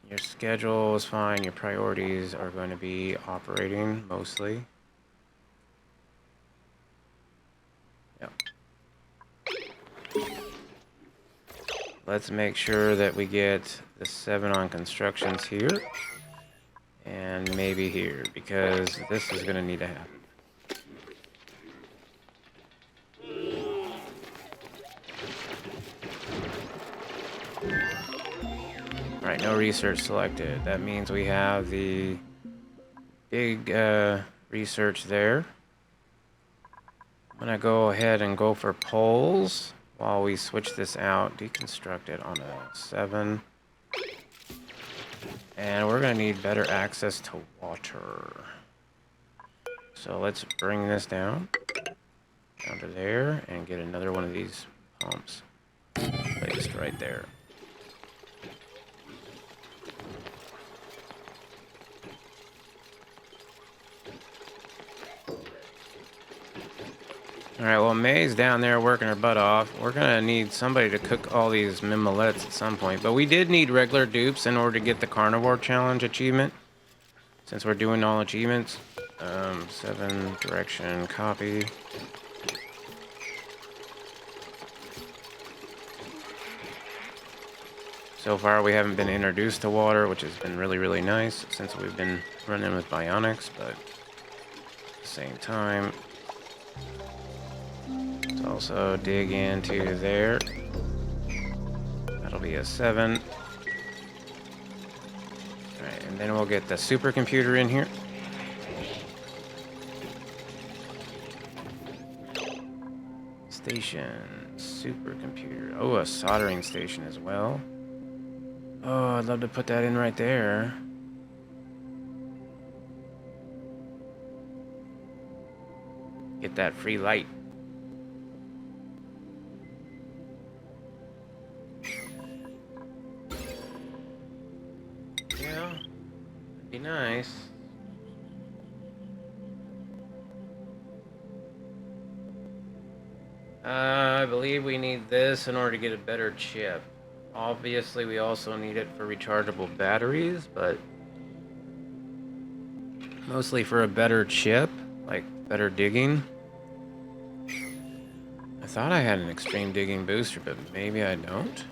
Your schedule is fine. Your priorities are going to be operating, mostly. Yep. Let's make sure that we get the 7 on constructions here. And maybe here, because this is going to need to happen. Alright, no research selected. That means we have the big research there. I'm going to go ahead and go for poles while we switch this out. Deconstruct it on a 7. And we're going to need better access to water. So let's bring this down to there and get another one of these pumps placed right there. Alright, well, May's down there working her butt off. We're gonna need somebody to cook all these mimolets at some point. But we did need regular dupes in order to get the Carnivore Challenge achievement. Since we're doing all achievements. 7, direction, copy. So far, we haven't been introduced to water, which has been really, really nice since we've been running with bionics, but at the same time, let's also dig into there. That'll be a 7. Alright, and then we'll get the supercomputer in here. Station, supercomputer. Oh, a soldering station as well. Oh, I'd love to put that in right there. Get that free light. Yeah, that'd be nice. I believe we need this in order to get a better chip. Obviously, we also need it for rechargeable batteries, but mostly for a better chip, like better digging. I thought I had an extreme digging booster, but maybe I don't.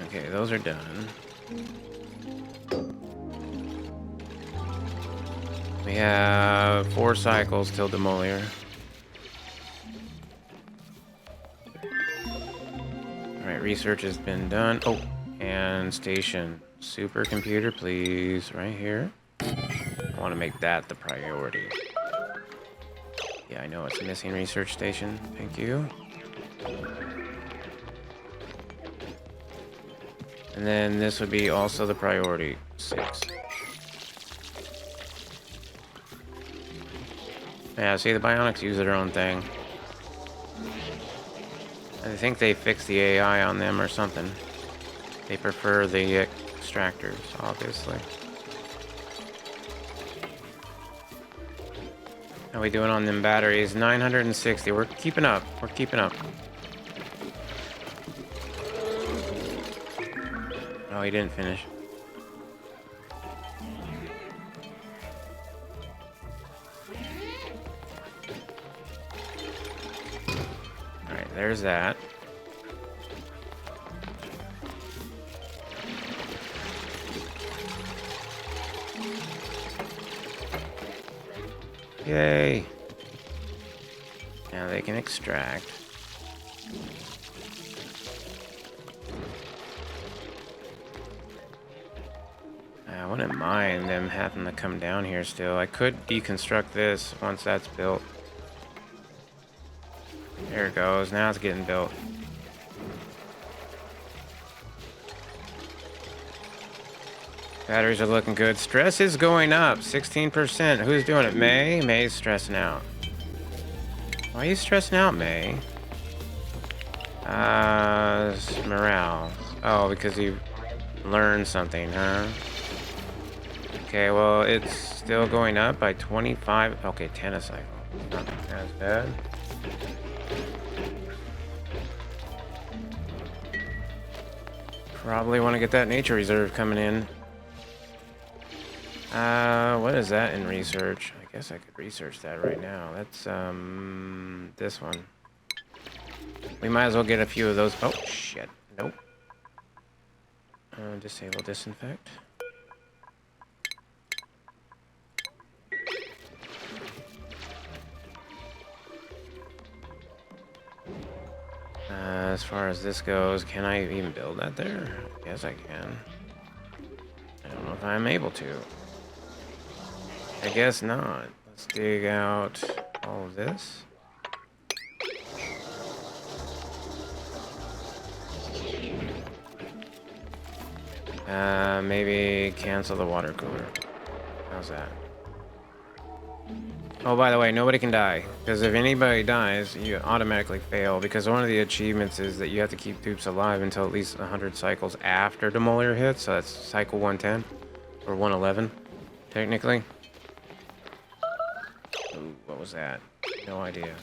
Okay, those are done. We have 4 cycles till demolier. Alright, research has been done. Oh, and station. Supercomputer, please. Right here. I want to make that the priority. Yeah, I know it's a missing research station. Thank you. And then this would be also the priority. 6. Yeah, see, the bionics use their own thing. I think they fixed the AI on them or something. They prefer the extractors, obviously. How we doing on them batteries? 960. We're keeping up. We're keeping up. Oh, he didn't finish. Alright, there's that. Yay! Now they can extract. I wouldn't mind them having to come down here still. I could deconstruct this once that's built. There it goes. Now it's getting built. Batteries are looking good. Stress is going up. 16%. Who's doing it? May? May's stressing out. Why are you stressing out, May? Morale. Oh, because you learned something, huh? Okay, well, it's still going up by 25. Okay, 10 a cycle. Not as bad. Probably want to get that nature reserve coming in. What is that in research? I guess I could research that right now. That's, this one. We might as well get a few of those. Oh, shit. Nope. Disable disinfect. As far as this goes, can I even build that there? Yes, I can. I don't know if I'm able to. I guess not. Let's dig out all of this. Maybe cancel the water cooler. How's that? Oh, by the way, nobody can die. Because if anybody dies, you automatically fail. Because one of the achievements is that you have to keep dupes alive until at least 100 cycles after Demolier hits. So that's cycle 110. Or 111, technically. Ooh, what was that? No idea.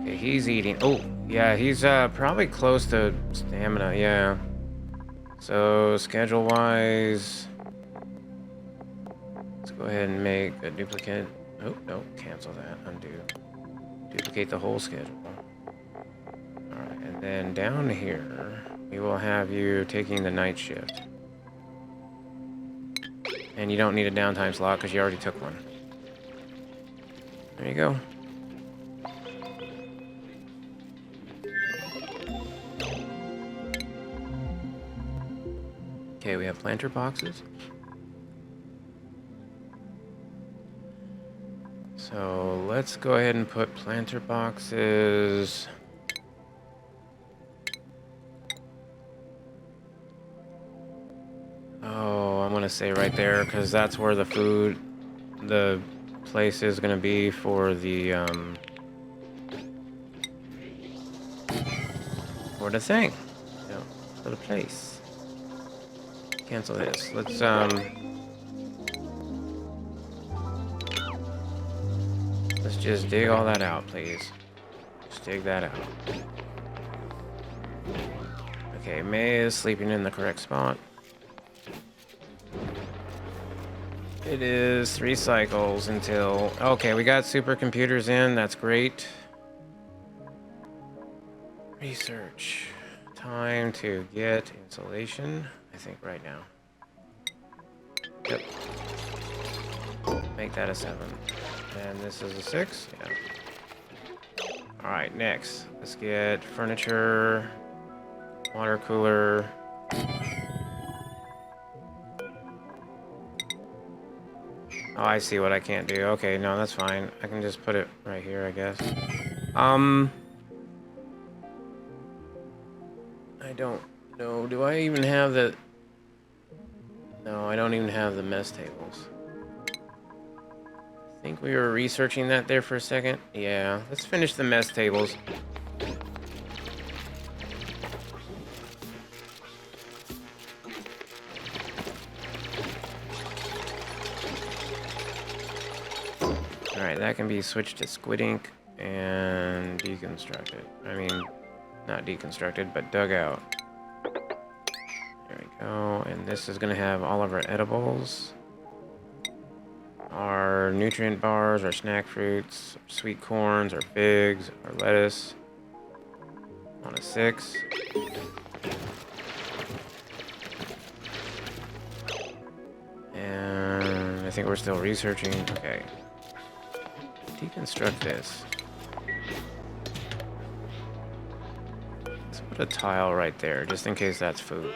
Okay, he's eating. Oh, yeah, he's probably close to stamina, yeah. So, schedule-wise... Let's go ahead and make a duplicate. Oh, no, cancel that. Undo. Duplicate the whole schedule. Alright, and then down here, we will have you taking the night shift. And you don't need a downtime slot because you already took one. There you go. Okay, we have planter boxes. So let's go ahead and put planter boxes. Oh, I'm gonna say right there because that's where the food, the place is gonna be for the thing, you know, for the place. Cancel this. Let's just dig all that out, please. Just dig that out. Okay, May is sleeping in the correct spot. It is 3 cycles until... Okay, we got supercomputers in. That's great. Research. Time to get insulation. I think right now. Yep. Make that a 7. And this is a 6. Yeah. Alright, next. Let's get furniture. Water cooler. Oh, I see what I can't do. Okay, no, that's fine. I can just put it right here, I guess. I don't know. Do I even have the... No, I don't even have the mess tables. I think we were researching that there for a second. Yeah, let's finish the mess tables. Alright, that can be switched to squid ink and deconstructed. I mean, not deconstructed, but dug out. There we go. And this is going to have all of our edibles. Our nutrient bars, our snack fruits, our sweet corns, our figs, our lettuce. On a 6. And I think we're still researching. Okay. Deconstruct this. Let's put a tile right there, just in case that's food.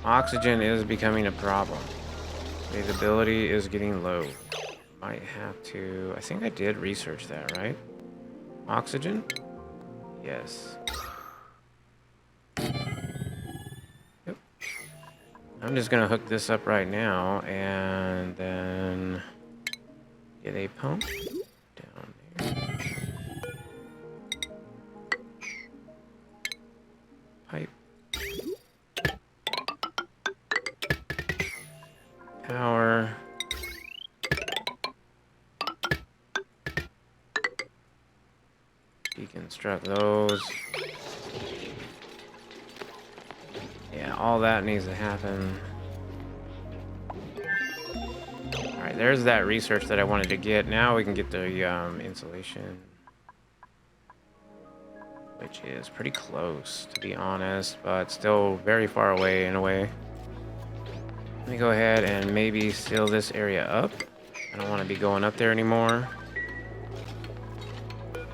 Oxygen is becoming a problem. Breathability is getting low. Might have to... I think I did research that, right? Oxygen? Yes. Yep. I'm just gonna hook this up right now, and then get a pump down there. Pipe. Power. Deconstruct those. Yeah, all that needs to happen. Alright, there's that research that I wanted to get. Now we can get the insulation. Which is pretty close, to be honest, but still very far away in a way. Let me go ahead and maybe seal this area up. I don't want to be going up there anymore.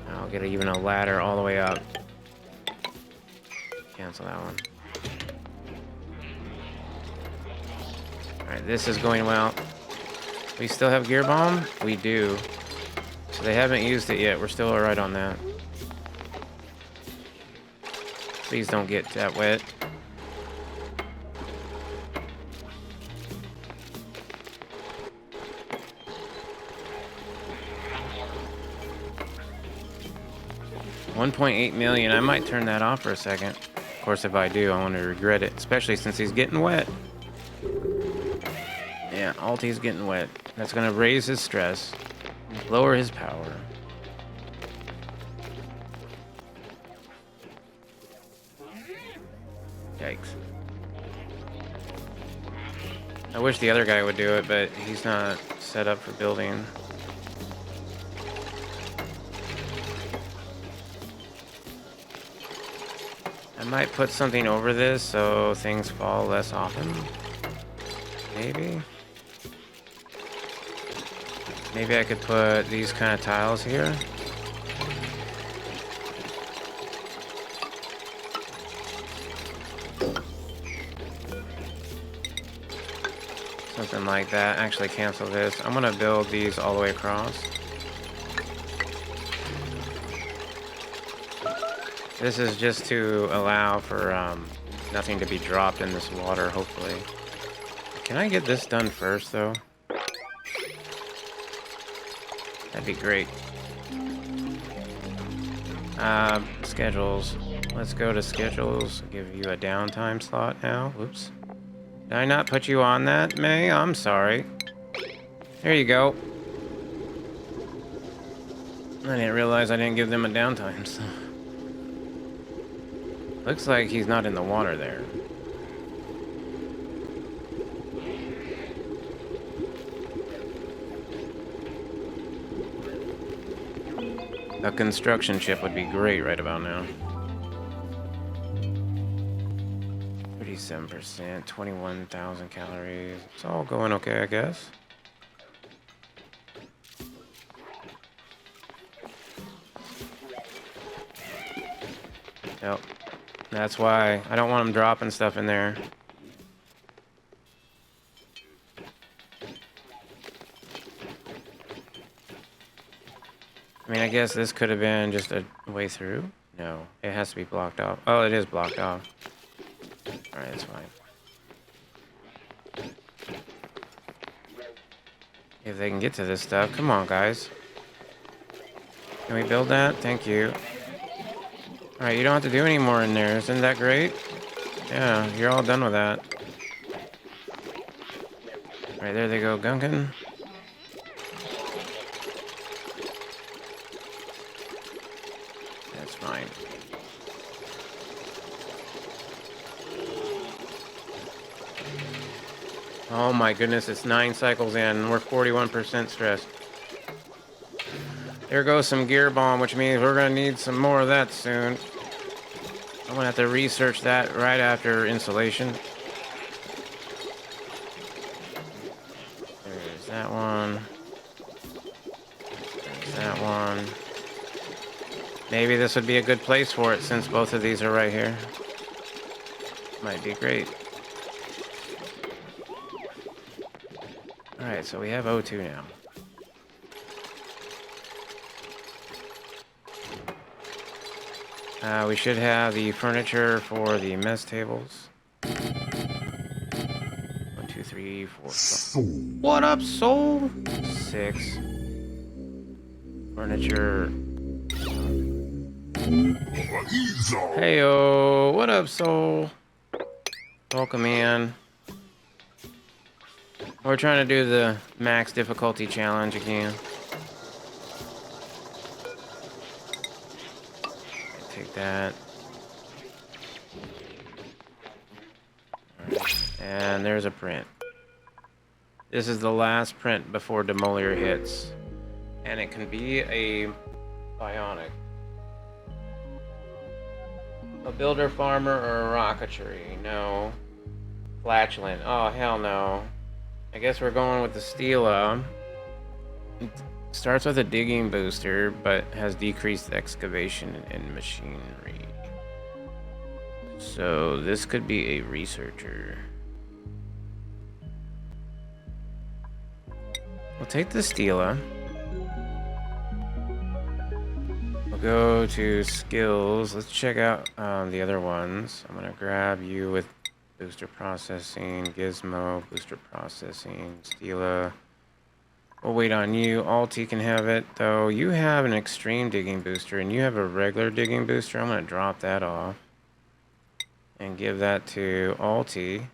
I'll get even a ladder all the way up. Cancel that one. Alright, this is going well. We still have gear bomb? We do. So they haven't used it yet. We're still alright on that. Please don't get that wet. $1.8 million. I might turn that off for a second. Of course, if I do, I want to regret it, especially since he's getting wet. Yeah, Alti's getting wet. That's going to raise his stress, lower his power. Yikes. I wish the other guy would do it, but he's not set up for building. I might put something over this so things fall less often. Maybe. Maybe I could put these kind of tiles here. Something like that. Actually, cancel this. I'm gonna build these all the way across. This is just to allow for nothing to be dropped in this water, hopefully. Can I get this done first, though? That'd be great. Schedules. Let's go to schedules. Give you a downtime slot now. Oops. Did I not put you on that, May? I'm sorry. There you go. I didn't realize I didn't give them a downtime, so... Looks like he's not in the water there. A construction ship would be great right about now. 37%, 21,000 calories. It's all going okay, I guess. Yep. That's why I don't want them dropping stuff in there. I mean, I guess this could have been just a way through. No, it has to be blocked off. Oh, it is blocked off. Alright, that's fine. If they can get to this stuff. Come on, guys. Can we build that? Thank you. Alright, you don't have to do any more in there. Isn't that great? Yeah, you're all done with that. Right there they go, Gunkin. That's fine. Oh my goodness, it's 9 cycles in. We're 41% stressed. There goes some gear bomb, which means we're gonna need some more of that soon. I'm gonna have to research that right after installation. There's that one. There's that one. Maybe this would be a good place for it since both of these are right here. Might be great. Alright, so we have O2 now. We should have the furniture for the mess tables. 1, 2, 3, 4. What up, Soul? 6. Furniture. Heyo, what up, Soul? Welcome in. We're trying to do the max difficulty challenge again. Take that. And there's a print. This is the last print before Demolier hits. And it can be a bionic. A builder, farmer, or a rocketry? No. Flatulent. Oh, hell no. I guess we're going with the Stila. It starts with a digging booster, but has decreased excavation and machinery. So this could be a researcher. We'll take the Stila. We'll go to skills. Let's check out the other ones. I'm gonna grab you with booster processing, gizmo, booster processing, Stila. We'll wait on you. Alti can have it, though. You have an extreme digging booster, and you have a regular digging booster. I'm gonna drop that off and give that to Alti.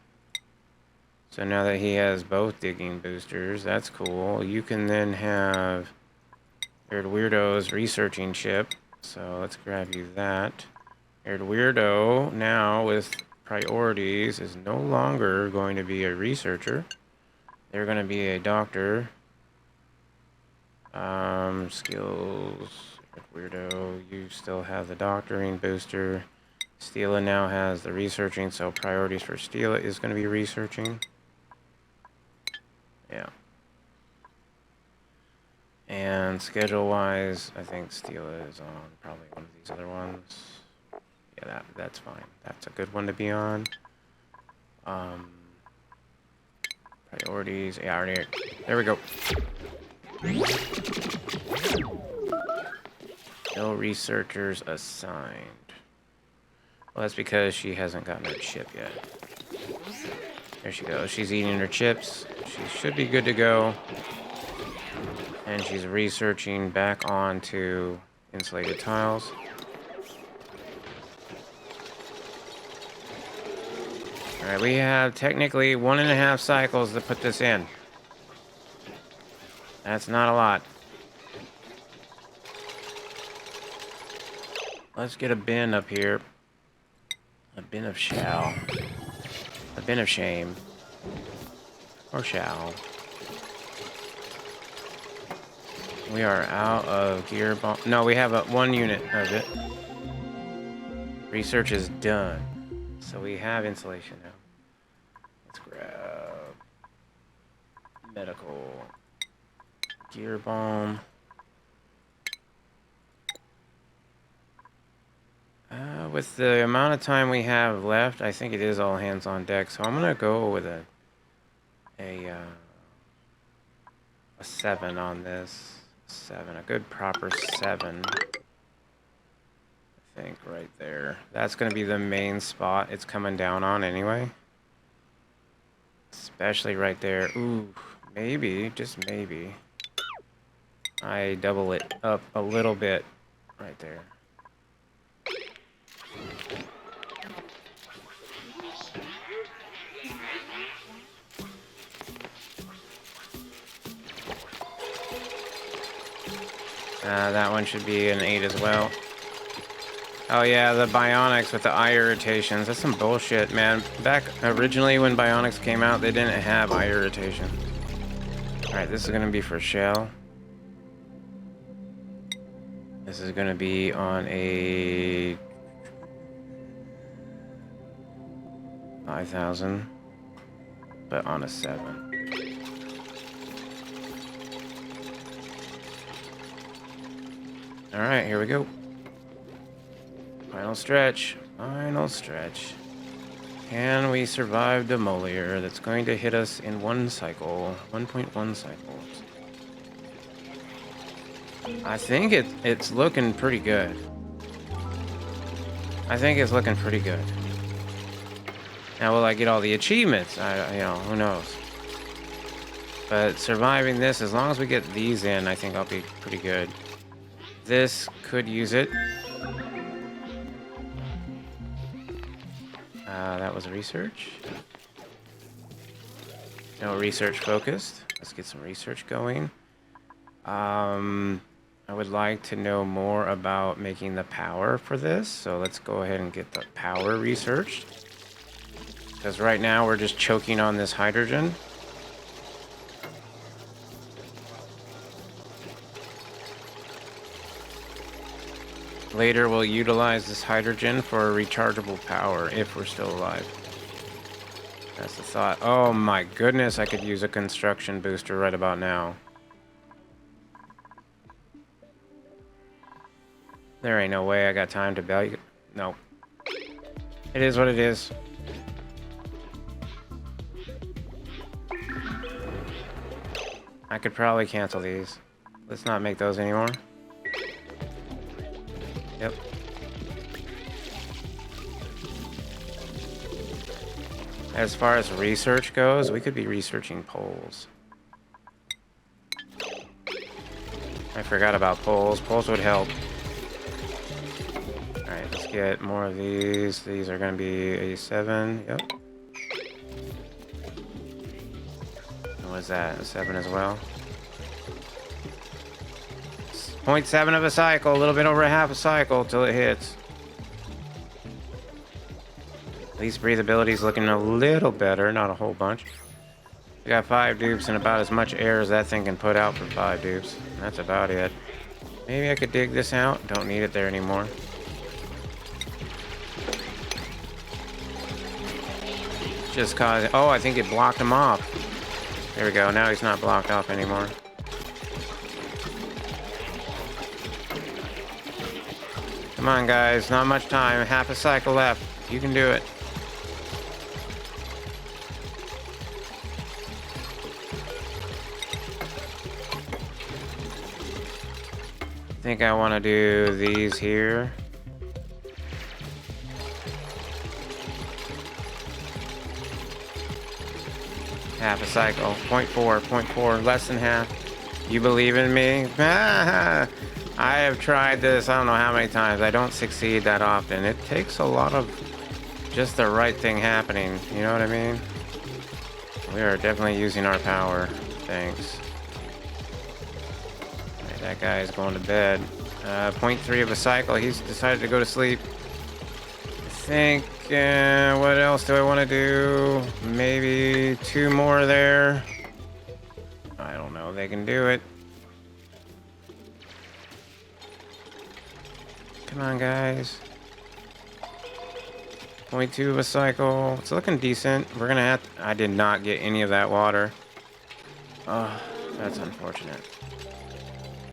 So now that he has both digging boosters, that's cool. You can then have Weird Weirdo's researching chip. So let's grab you that. Weird Weirdo now with priorities is no longer going to be a researcher. They're going to be a doctor. Skills. Weirdo, you still have the doctoring booster. Stila now has the researching, so priorities for Stila is going to be researching. Yeah. And schedule-wise, I think Stila is on probably one of these other ones. Yeah, that's fine. That's a good one to be on. Priorities. Yeah, already. There we go. No researchers assigned. Well, that's because she hasn't gotten her chip yet. There she goes. She's eating her chips. She should be good to go. And she's researching back onto insulated tiles. Alright, we have technically 1.5 cycles to put this in. That's not a lot. Let's get a bin up here. A bin of shall. A bin of shame. Or shall. We are out of gear bomb. No, we have one unit of it. Research is done. So we have insulation now. Let's grab medical. Gear bomb. With the amount of time we have left, I think it is all hands on deck. So I'm gonna go with a 7 on this. 7, a good proper 7. I think right there. That's gonna be the main spot it's coming down on anyway. Especially right there. Ooh, maybe, just maybe, I double it up a little bit right there. That one should be an 8 as well. Oh yeah, the bionics with the eye irritations. That's some bullshit, man. Back originally when bionics came out, they didn't have eye irritation. Alright, this is gonna be for shell. This is gonna be on a 5,000, but on a 7. Alright, here we go. Final stretch. Final stretch. Can we survive the Moliere that's going to hit us in 1 cycle? 1.1 cycles. I think it's looking pretty good. I think it's looking pretty good. Now, will I get all the achievements? You know, who knows? But surviving this, as long as we get these in, I think I'll be pretty good. This could use it. That was research. No, research focused. Let's get some research going. I would like to know more about making the power for this. So let's go ahead and get the power researched. Because right now we're just choking on this hydrogen. Later we'll utilize this hydrogen for rechargeable power if we're still alive. That's the thought. Oh my goodness, I could use a construction booster right about now. There ain't no way I got time to value. No. It is what it is. I could probably cancel these. Let's not make those anymore. Yep. As far as research goes, we could be researching poles. I forgot about poles. Poles would help. Alright, let's get more of these. These are going to be a 7. Yep. What is that? A 7 as well? 0.7 of a cycle, a little bit over half a cycle till it hits. At least breathability is looking a little better, not a whole bunch. We got 5 dupes and about as much air as that thing can put out for 5 dupes. That's about it. Maybe I could dig this out. Don't need it there anymore. Just cause... Oh, I think it blocked him off. There we go. Now he's not blocked off anymore. Come on, guys. Not much time. Half a cycle left. You can do it. I think I want to do these here. Half a cycle. 0.4, 0.4, less than half. You believe in me? I have tried this I don't know how many times. I don't succeed that often. It takes a lot of just the right thing happening. You know what I mean? We are definitely using our power. Thanks. Right, that guy is going to bed. 0.3 of a cycle. He's decided to go to sleep. I think, what else do I want to do? Maybe 2 more there. I don't know. They can do it. Come on, guys. 0.2 of a cycle. It's looking decent. We're gonna have to... I did not get any of that water. Oh, that's unfortunate.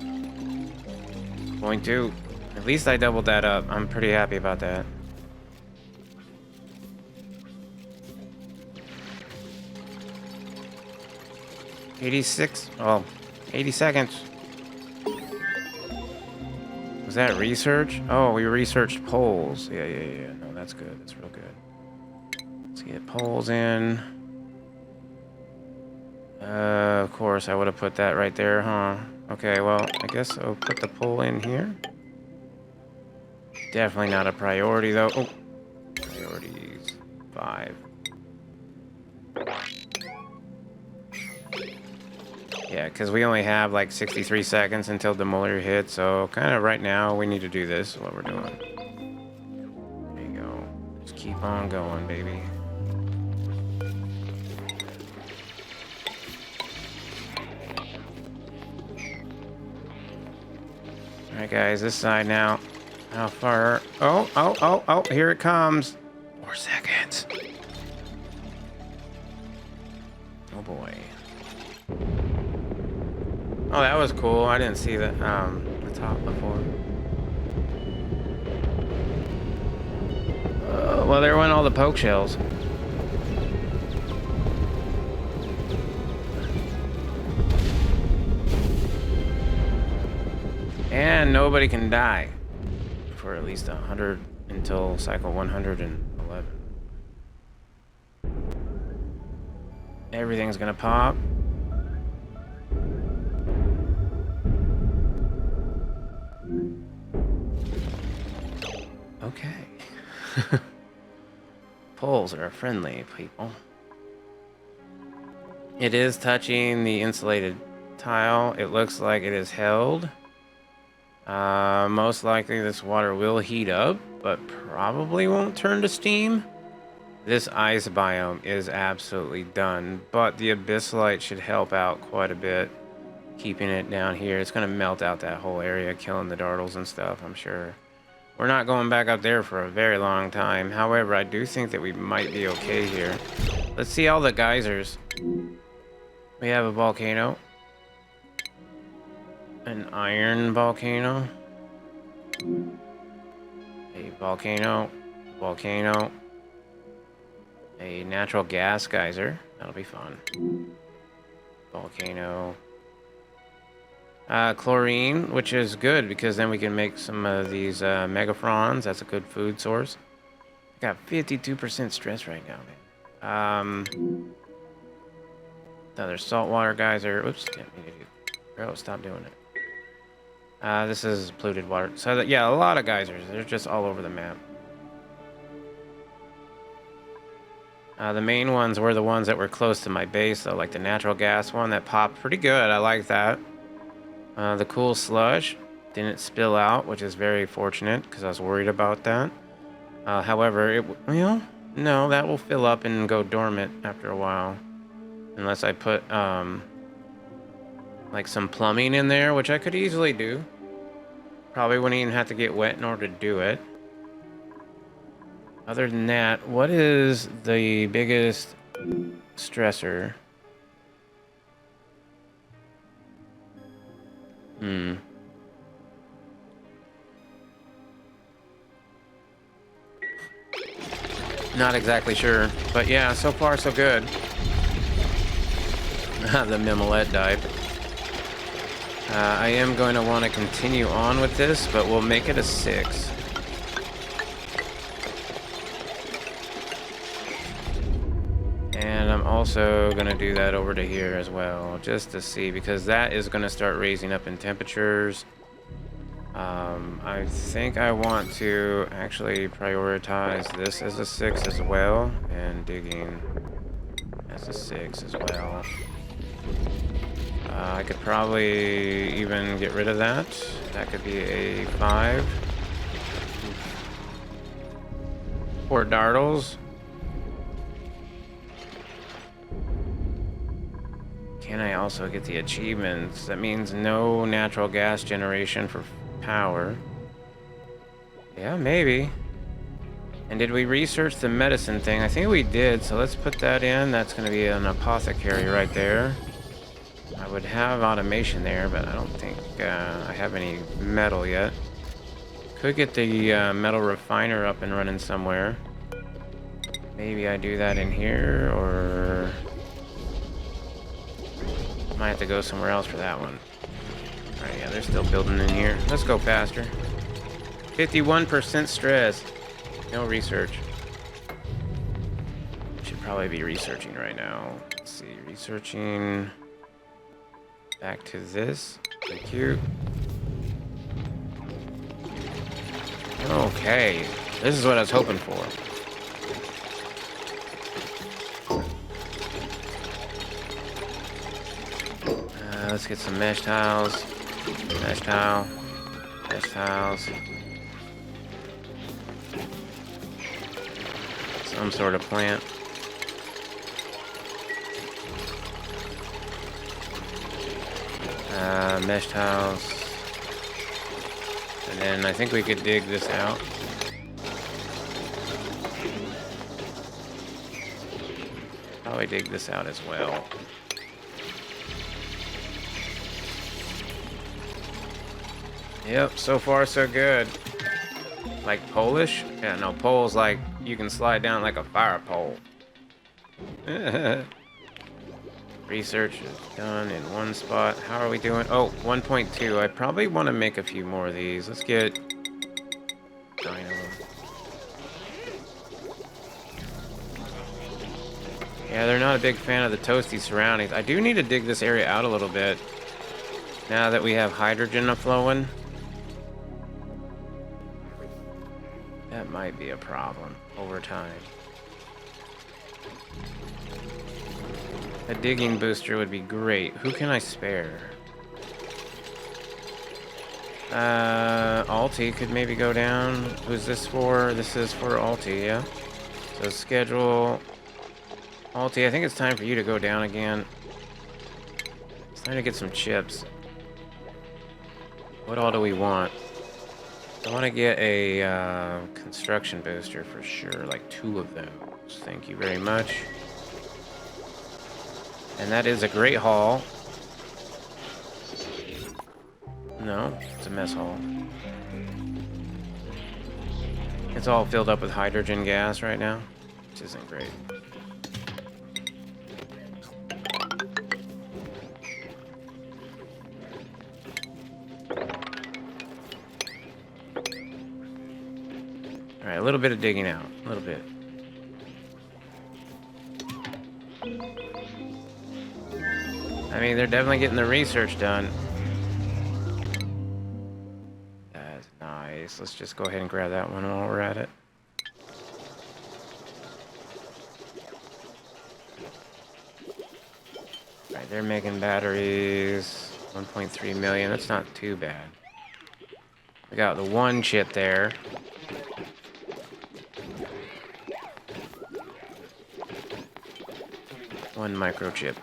0.2. At least I doubled that up. I'm pretty happy about that. $86. Oh, 80 seconds. Was that research? Oh, we researched poles. Yeah. No, that's good. That's real good. Let's get poles in. Of course, I would have put that right there, huh? Okay, well, I guess I'll put the pole in here. Definitely not a priority, though. Oh, priorities 5. Yeah, because we only have like 63 seconds until demolitor hits, so kind of right now we need to do this, what we're doing. There you go. Just keep on going, baby. Alright, guys, this side now. How far? Oh, here it comes. 4 seconds. Oh boy. Oh, that was cool. I didn't see the top before. Well, there went all the poke shells. And nobody can die for at least 100 until cycle 111. Everything's gonna pop. Okay. Poles are friendly, people. It is touching the insulated tile. It looks like it is held. Most likely this water will heat up, but probably won't turn to steam. This ice biome is absolutely done, but the abyssalite should help out quite a bit, keeping it down here. It's going to melt out that whole area, killing the dartles and stuff, I'm sure. We're not going back up there for a very long time. However, I do think that we might be okay here. Let's see all the geysers. We have a volcano. An iron volcano. A volcano. Volcano. A natural gas geyser. That'll be fun. Volcano. Chlorine, which is good because then we can make some of these megafrons. That's a good food source. Got 52% stress right now, man. Another saltwater geyser. Oops, didn't mean to do. Bro, stop doing it. This is polluted water. So that, yeah, a lot of geysers. They're just all over the map. The main ones were the ones that were close to my base, though, like the natural gas one that popped pretty good. I like that. The cool slush didn't spill out, which is very fortunate because I was worried about that. However, well, no, that will fill up and go dormant after a while. Unless I put, like some plumbing in there, which I could easily do. Probably wouldn't even have to get wet in order to do it. Other than that, what is the biggest stressor? Not exactly sure, but yeah, so far so good. The Mimolette died. I am going to want to continue on with this, but we'll make it a 6. And I'm also going to do that over to here as well, just to see, because that is going to start raising up in temperatures. I think I want to actually prioritize this as a 6 as well, and digging as a 6 as well. I could probably even get rid of that. That could be a 5. Poor dartles. Can I also get the achievements? That means no natural gas generation for power. Yeah, maybe. And did we research the medicine thing? I think we did, so let's put that in. That's going to be an apothecary right there. I would have automation there, but I don't think I have any metal yet. Could get the metal refiner up and running somewhere. Maybe I do that in here, or might have to go somewhere else for that one. Alright, yeah, they're still building in here. Let's go faster. 51% stress. No research. Should probably be researching right now. Let's see, researching. Back to this. Thank you. Okay, this is what I was hoping for. Let's get some mesh tiles. Mesh tile. Mesh tiles. Some sort of plant. Mesh tiles. And then I think we could dig this out. Probably dig this out as well. Yep, so far so good. Like Polish? Yeah, no, pole's like you can slide down like a fire pole. Research is done in one spot. How are we doing? Oh, 1.2. I probably want to make a few more of these. Let's get 9 of them. Yeah, they're not a big fan of the toasty surroundings. I do need to dig this area out a little bit now that we have hydrogen flowing. That might be a problem over time. A digging booster would be great. Who can I spare? Alti could maybe go down. Who's this for? This is for Alti, yeah? So schedule... Alti, I think it's time for you to go down again. It's time to get some chips. What all do we want? I want to get a construction booster for sure. Like 2 of those. Thank you very much. And that is a great hall. No, it's a mess hall. It's all filled up with hydrogen gas right now, which isn't great. All right, a little bit of digging out, a little bit. I mean, they're definitely getting the research done. That's nice. Let's just go ahead and grab that one while we're at it. Alright, they're making batteries. 1.3 million. That's not too bad. We got the 1 chip there. One microchip.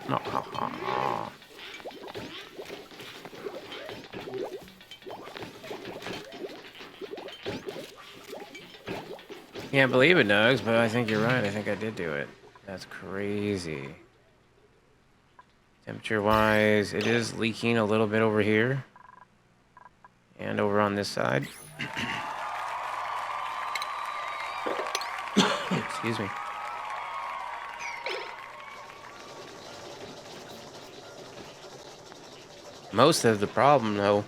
Can't believe it, Nugs, but I think you're right. I think I did do it. That's crazy. Temperature-wise, it is leaking a little bit over here. And over on this side. Excuse me. Most of the problem, though,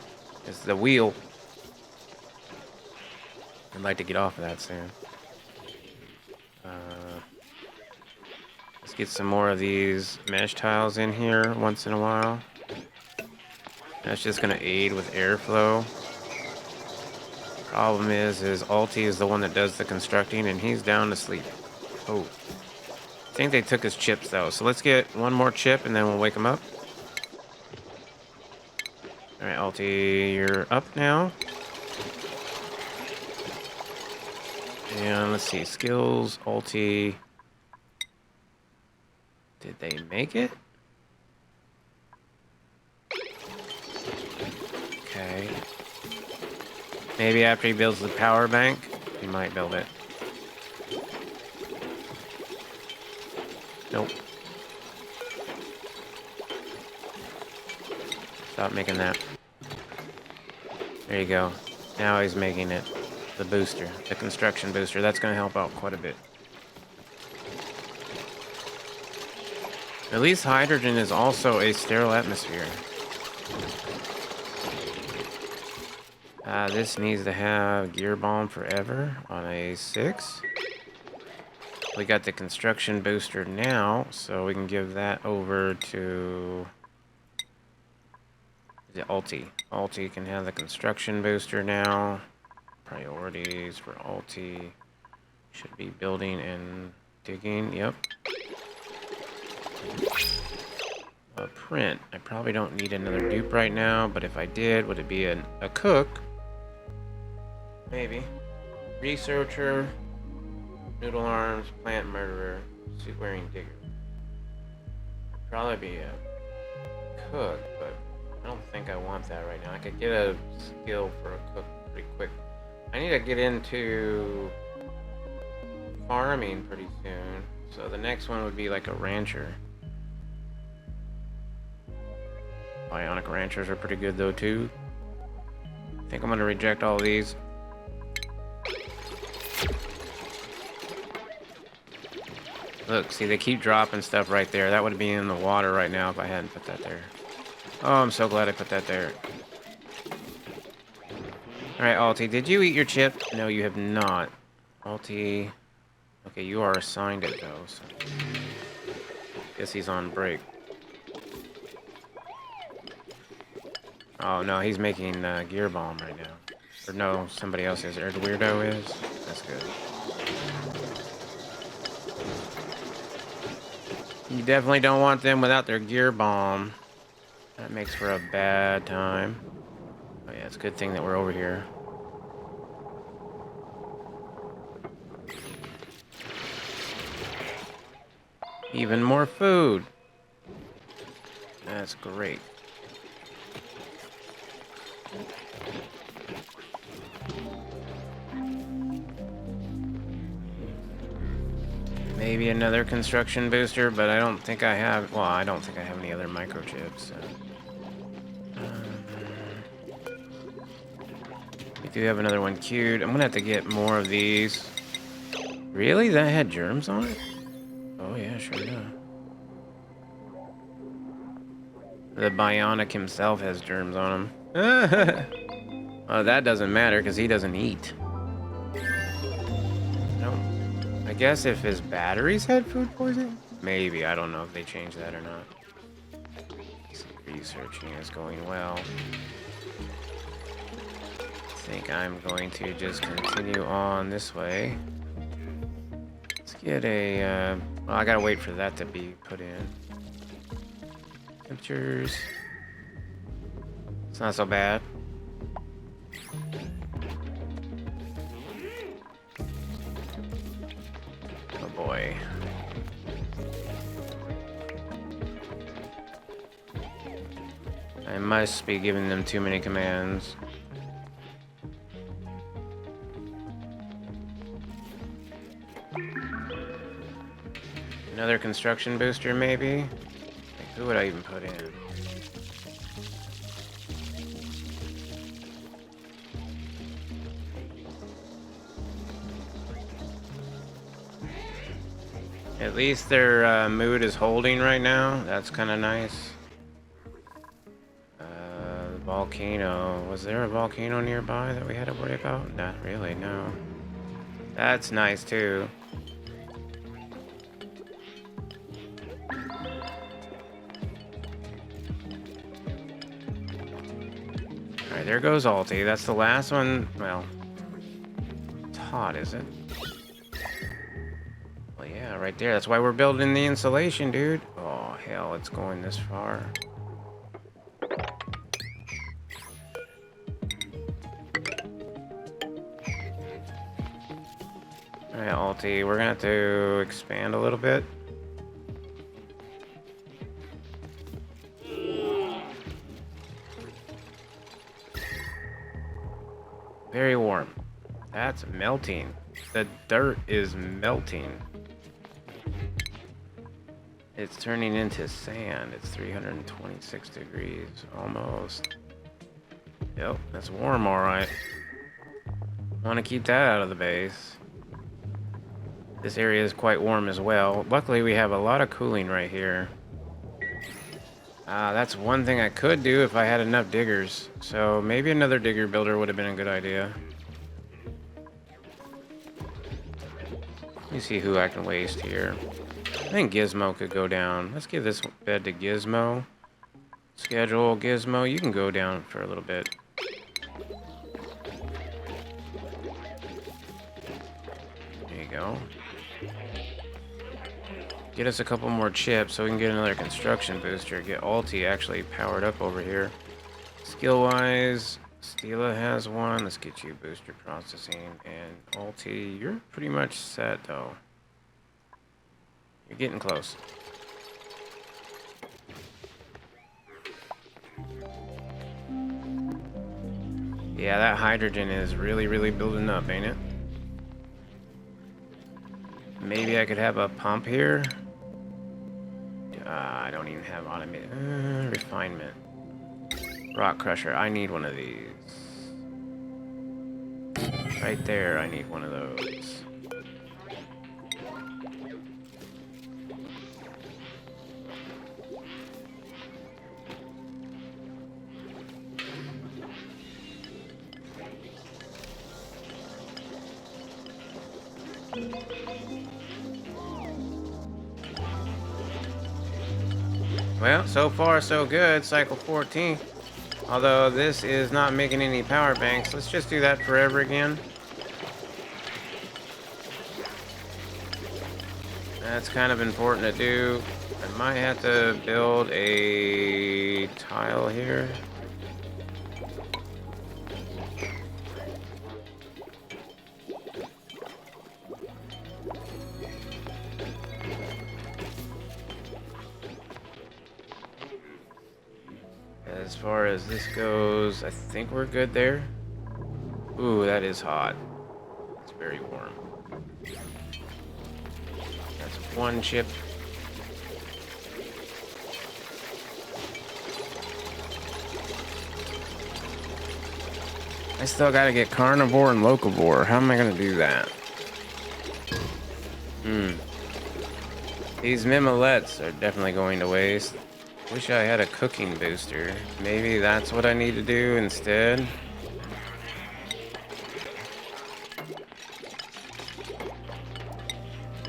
is the wheel. I'd like to get off of that soon. Let's get some more of these mesh tiles in here once in a while. That's just going to aid with airflow. Problem is Alti is the one that does the constructing, and he's down to sleep. Oh. I think they took his chips, though. So let's get one more chip, and then we'll wake him up. Alright, Alti, you're up now. And let's see, skills, Alti. Did they make it? Okay. Maybe after he builds the power bank, he might build it. Nope. Stop making that. There you go. Now he's making it. The booster. The construction booster. That's going to help out quite a bit. At least hydrogen is also a sterile atmosphere. This needs to have gear bomb forever on a 6. We got the construction booster now, so we can give that over to the Alti. Alti can have the construction booster now. Priorities for Alti should be building and digging. Yep. Print. I probably don't need another dupe right now, but if I did, would it be a cook? Maybe. Researcher. Noodle arms, plant murderer, suit wearing digger. Probably be a cook, but I don't think I want that right now. I could get a skill for a cook pretty quick. I need to get into farming pretty soon, so the next one would be like a rancher. Bionic ranchers are pretty good though too. I think I'm gonna reject all these. Look, see, they keep dropping stuff right there. That would be in the water right now if I hadn't put that there. Oh, I'm so glad I put that there. Alright, Alti, did you eat your chip? No, you have not. Alti... Okay, you are assigned it, though, so... Guess he's on break. Oh, no, he's making gear bomb right now. Or no, somebody else is. Or the weirdo is. That's good. You definitely don't want them without their gear bomb. That makes for a bad time. Oh yeah, it's a good thing that we're over here. Even more food. That's great. Maybe another construction booster, but I don't think I have... Well, I don't think I have any other microchips, so... We do have another one queued. I'm gonna have to get more of these. Really? That had germs on it? Oh yeah, sure enough. The Bionic himself has germs on him. Oh, that doesn't matter, because he doesn't eat. I guess if his batteries had food poisoning? Maybe. I don't know if they changed that or not. Researching is going well. I think I'm going to just continue on this way. Let's get a... well, I gotta wait for that to be put in. Temperatures. It's not so bad. Oh boy. I must be giving them too many commands. Another construction booster, maybe? Like, who would I even put in? At least their mood is holding right now. That's kind of nice. Volcano. Was there a volcano nearby that we had to worry about? Not really, no. That's nice, too. Alright, there goes Alti. That's the last one. Well, it's hot, is it? Well, yeah, right there. That's why we're building the insulation, dude. Oh, hell, it's going this far. Alright, Alti, we're gonna have to expand a little bit. Very warm. That's melting. The dirt is melting. It's turning into sand. It's 326 degrees, almost. Yep, that's warm, alright. Want to keep that out of the base. This area is quite warm as well. Luckily, we have a lot of cooling right here. That's one thing I could do if I had enough diggers. So maybe another digger builder would have been a good idea. me see who I can waste here. I think Gizmo could go down. Let's give this bed to Gizmo. Schedule, Gizmo, you can go down for a little bit. There you go. Get us a couple more chips so we can get another construction booster. Get Alti actually powered up over here. Skill-wise, Stila has one. Let's get you booster processing. And Alti, you're pretty much set, though. You're getting close. Yeah, that hydrogen is really, really building up, ain't it? Maybe I could have a pump here. I don't even have automated refinement. Rock crusher. I need one of these. Right there, I need one of those. Well, so far so good. Cycle 14. Although this is not making any power banks. Let's just do that forever again. That's kind of important to do. I might have to build a tile here. As far as this goes, I think we're good there. Ooh, that is hot. It's very warm. That's one chip. I still gotta get carnivore and locavore. How am I gonna do that? These mimolets are definitely going to waste. Wish I had a cooking booster. Maybe that's what I need to do instead.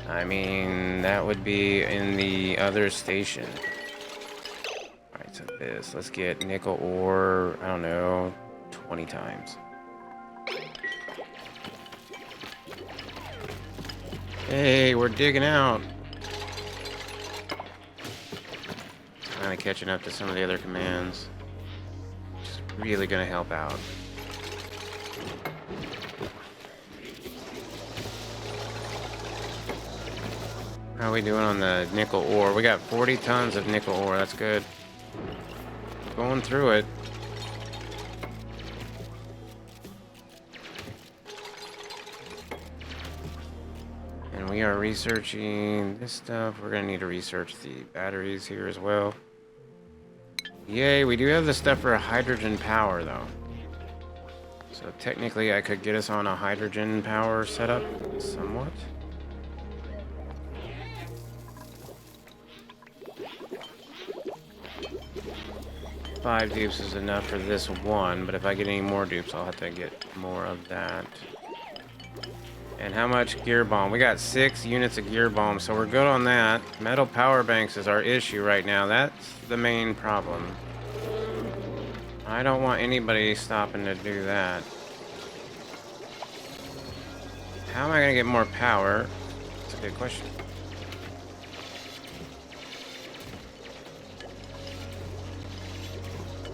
I mean, that would be in the other station. Alright, so this. Let's get nickel ore, I don't know, 20 times. Hey, we're digging out. Kind of catching up to some of the other commands. Which is really going to help out. How are we doing on the nickel ore? We got 40 tons of nickel ore. That's good. Going through it. And we are researching this stuff. We're going to need to research the batteries here as well. Yay, we do have the stuff for hydrogen power, though. So technically, I could get us on a hydrogen power setup, somewhat. Five dupes is enough for this one, but if I get any more dupes, I'll have to get more of that. And how much gear bomb? We got 6 units of gear bomb, so we're good on that. Metal power banks is our issue right now. That's the main problem. I don't want anybody stopping to do that. How am I going to get more power? That's a good question.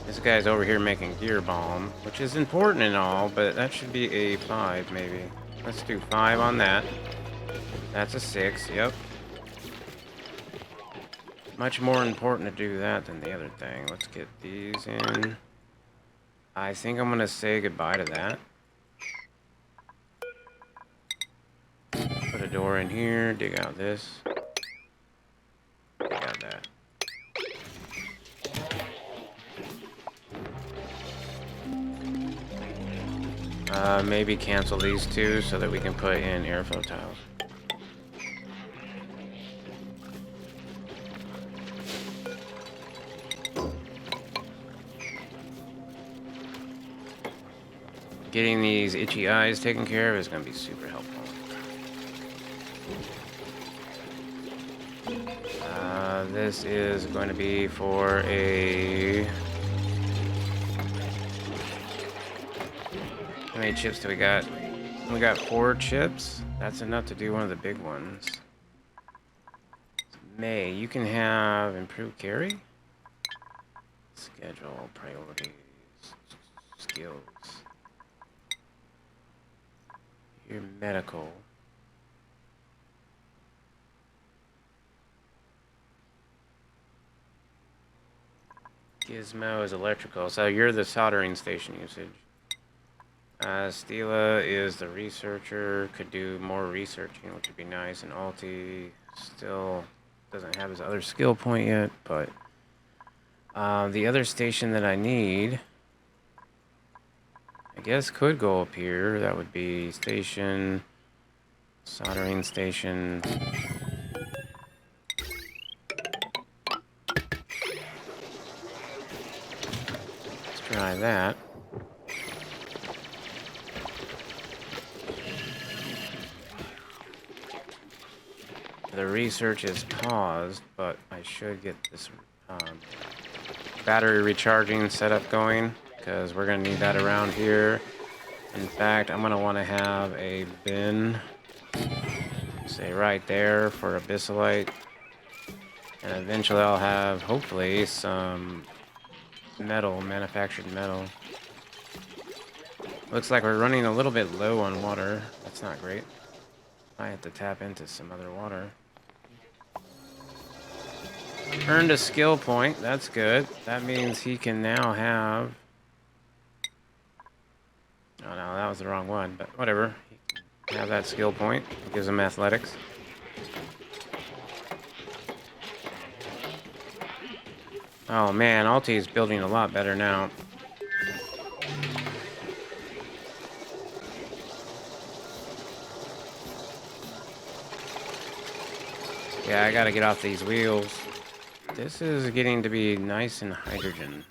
This guy's over here making gear bomb, which is important and all, but that should be a 5 maybe. Let's do 5 on that. That's a 6, yep. Much more important to do that than the other thing. Let's get these in. I think I'm gonna say goodbye to that. Put a door in here, dig out this. Dig out that. Maybe cancel these 2 so that we can put in airflow tiles. Getting these itchy eyes taken care of is going to be super helpful. This is going to be for a... How many chips do we got? We got 4 chips. That's enough to do one of the big ones. May, you can have improved carry? Schedule, priorities, skills. Your medical. Gizmo is electrical, so you're the soldering station usage. Stila is the researcher, could do more researching, which would be nice. And Alti still doesn't have his other skill point yet, but the other station that I need, I guess, could go up here. That would be station, soldering station. Let's try that. The research is paused, but I should get this battery recharging setup going, because we're going to need that around here. In fact, I'm going to want to have a bin, say right there, for abyssalite. And eventually I'll have, hopefully, some metal, manufactured metal. Looks like we're running a little bit low on water. That's not great. I have to tap into some other water. Earned a skill point. That's good. That means he can now have... Oh no, that was the wrong one, but whatever. He can have that skill point. It gives him athletics. Oh man, Alti is building a lot better now. Yeah, I gotta get off these wheels. This is getting to be nice and hydrogen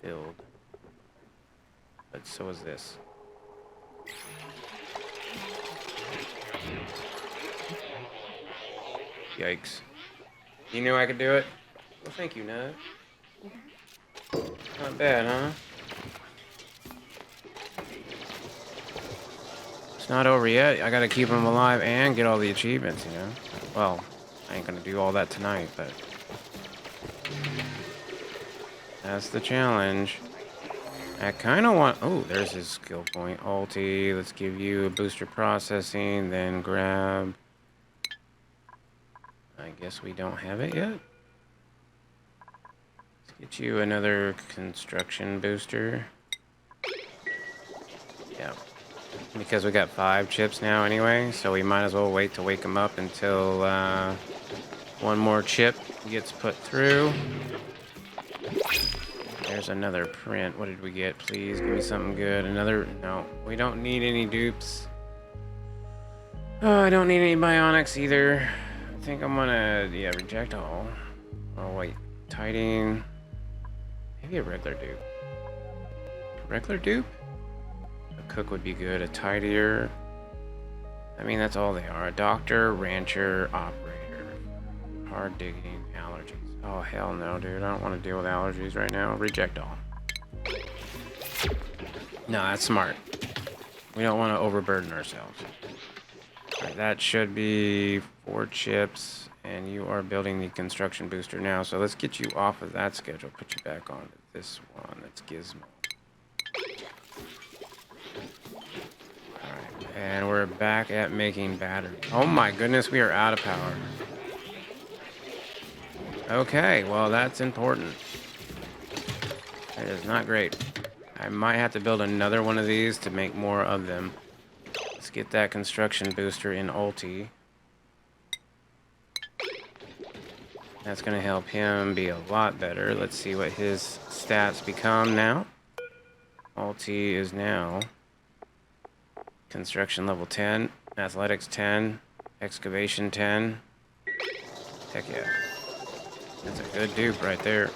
filled. But so is this. Yikes. You knew I could do it? Well, thank you, Ned. Not bad, huh? It's not over yet. I gotta keep them alive and get all the achievements, you know? Well, I ain't gonna do all that tonight, but... That's the challenge. I kind of want... Oh, there's his skill point. Alti, let's give you a booster processing, then grab... I guess we don't have it yet. Let's get you another construction booster. Yeah. Because we got 5 chips now anyway, so we might as well wait to wake him up until one more chip gets put through. There's another print. What did we get? Please give me something good. Another... No, we don't need any dupes. Oh, I don't need any bionics either. I think I'm gonna... Yeah, reject all. Oh, wait. Tidying. Maybe a regular dupe. Regular dupe? A cook would be good. A tidier. I mean, that's all they are. A doctor, rancher, operator. Hard digging, allergies. Oh, hell no, dude. I don't want to deal with allergies right now. Reject all. No, that's smart. We don't want to overburden ourselves. All right, that should be 4 chips, and you are building the construction booster now. So let's get you off of that schedule. Put you back on this one. That's Gizmo. All right, and we're back at making batteries. Oh my goodness, we are out of power. Okay, well, that's important. That is not great. I might have to build another one of these to make more of them. Let's get that construction booster in Alti. That's going to help him be a lot better. Let's see what his stats become now. Alti is now construction level 10, athletics 10, excavation 10. Heck yeah. That's a good dupe right there.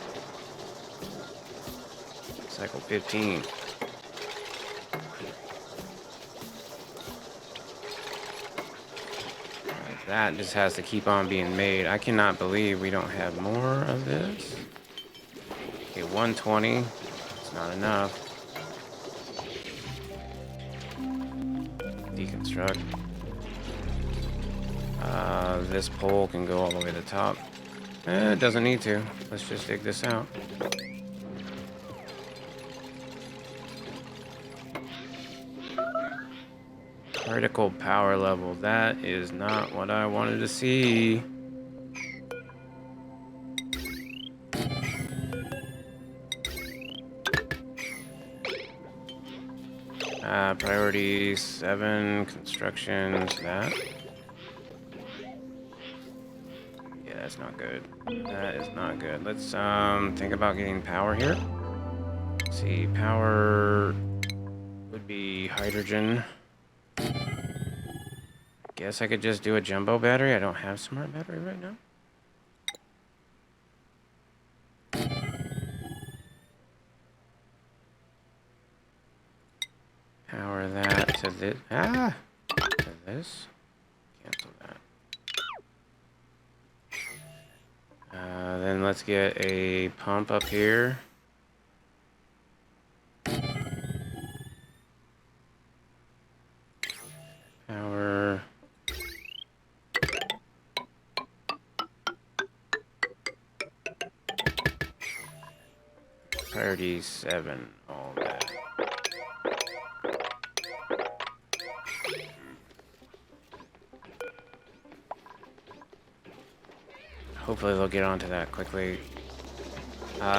Cycle 15. Alright, That just has to keep on being made. I cannot believe we don't have more of this. Okay, 120. It's not enough. Deconstruct. This pole can go all the way to the top. It doesn't need to. Let's just dig this out. Critical power level. That is not what I wanted to see. Priority 7, constructions, that. Yeah, that's not good. That is not good. Let's think about getting power here. Let's see, power would be hydrogen. Guess I could just do a jumbo battery. I don't have smart battery right now. Power that to this. To this. Cancel that. Then let's get a pump up here. Power. Priority 7, all that. Hopefully they'll get onto that quickly.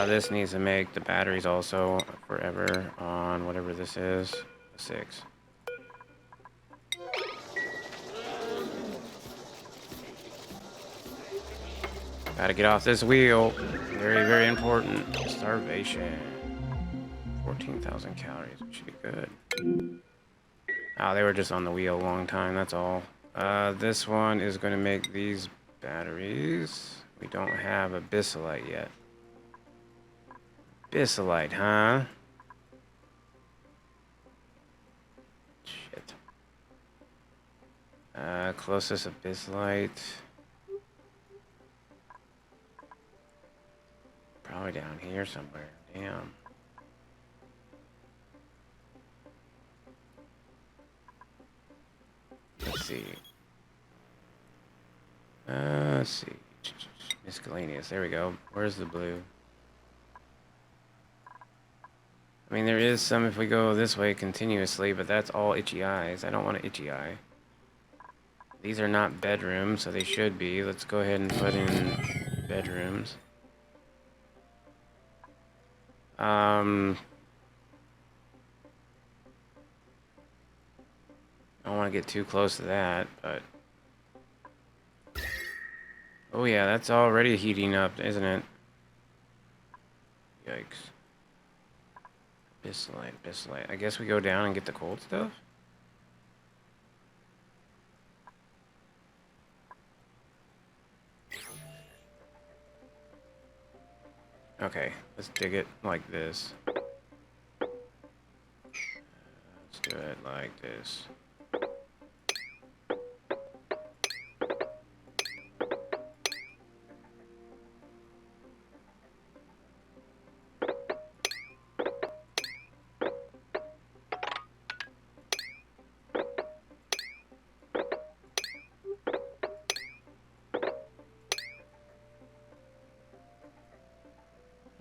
This needs to make the batteries also forever on whatever this is. 6. Gotta get off this wheel. Very, very important. Starvation. 14,000 calories. We should be good. Oh, they were just on the wheel a long time, that's all. This one is going to make these batteries. We don't have a bisylite yet. Bisylite, huh? Shit. Closest abyssalite. Probably down here somewhere. Damn. Let's see. Let's see. Miscellaneous. There we go. Where's the blue? I mean, there is some if we go this way continuously, but that's all itchy eyes. I don't want an itchy eye. These are not bedrooms, so they should be. Let's go ahead and put in bedrooms. I don't want to get too close to that, but... Oh yeah, that's already heating up, isn't it? Yikes. Bisylite. I guess we go down and get the cold stuff? Okay, let's dig it like this. Let's do it like this.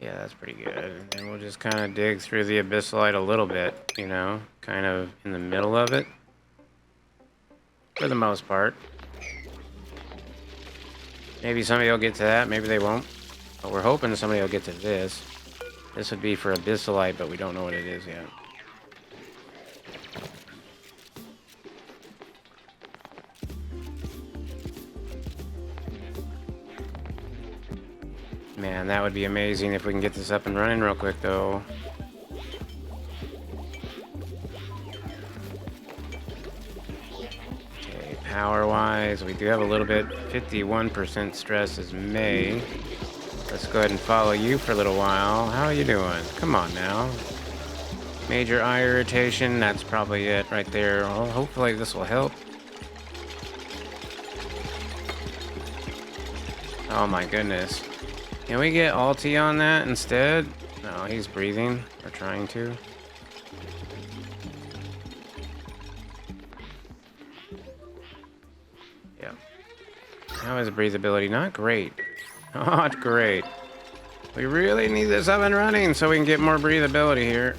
Yeah, that's pretty good. And then we'll just kind of dig through the abyssalite a little bit, you know, kind of in the middle of it. For the most part. Maybe somebody will get to that, maybe they won't. But we're hoping somebody will get to this. This would be for abyssalite, but we don't know what it is yet. Man, that would be amazing if we can get this up and running real quick, though. Okay, power-wise, we do have a little bit. 51% stress is May. Let's go ahead and follow you for a little while. How are you doing? Come on now. Major eye irritation, that's probably it right there. Well, hopefully this will help. Oh my goodness. Can we get ulti on that instead? No, he's breathing. Or trying to. Yeah. How is breathability? Not great. Not great. We really need this up and running so we can get more breathability here.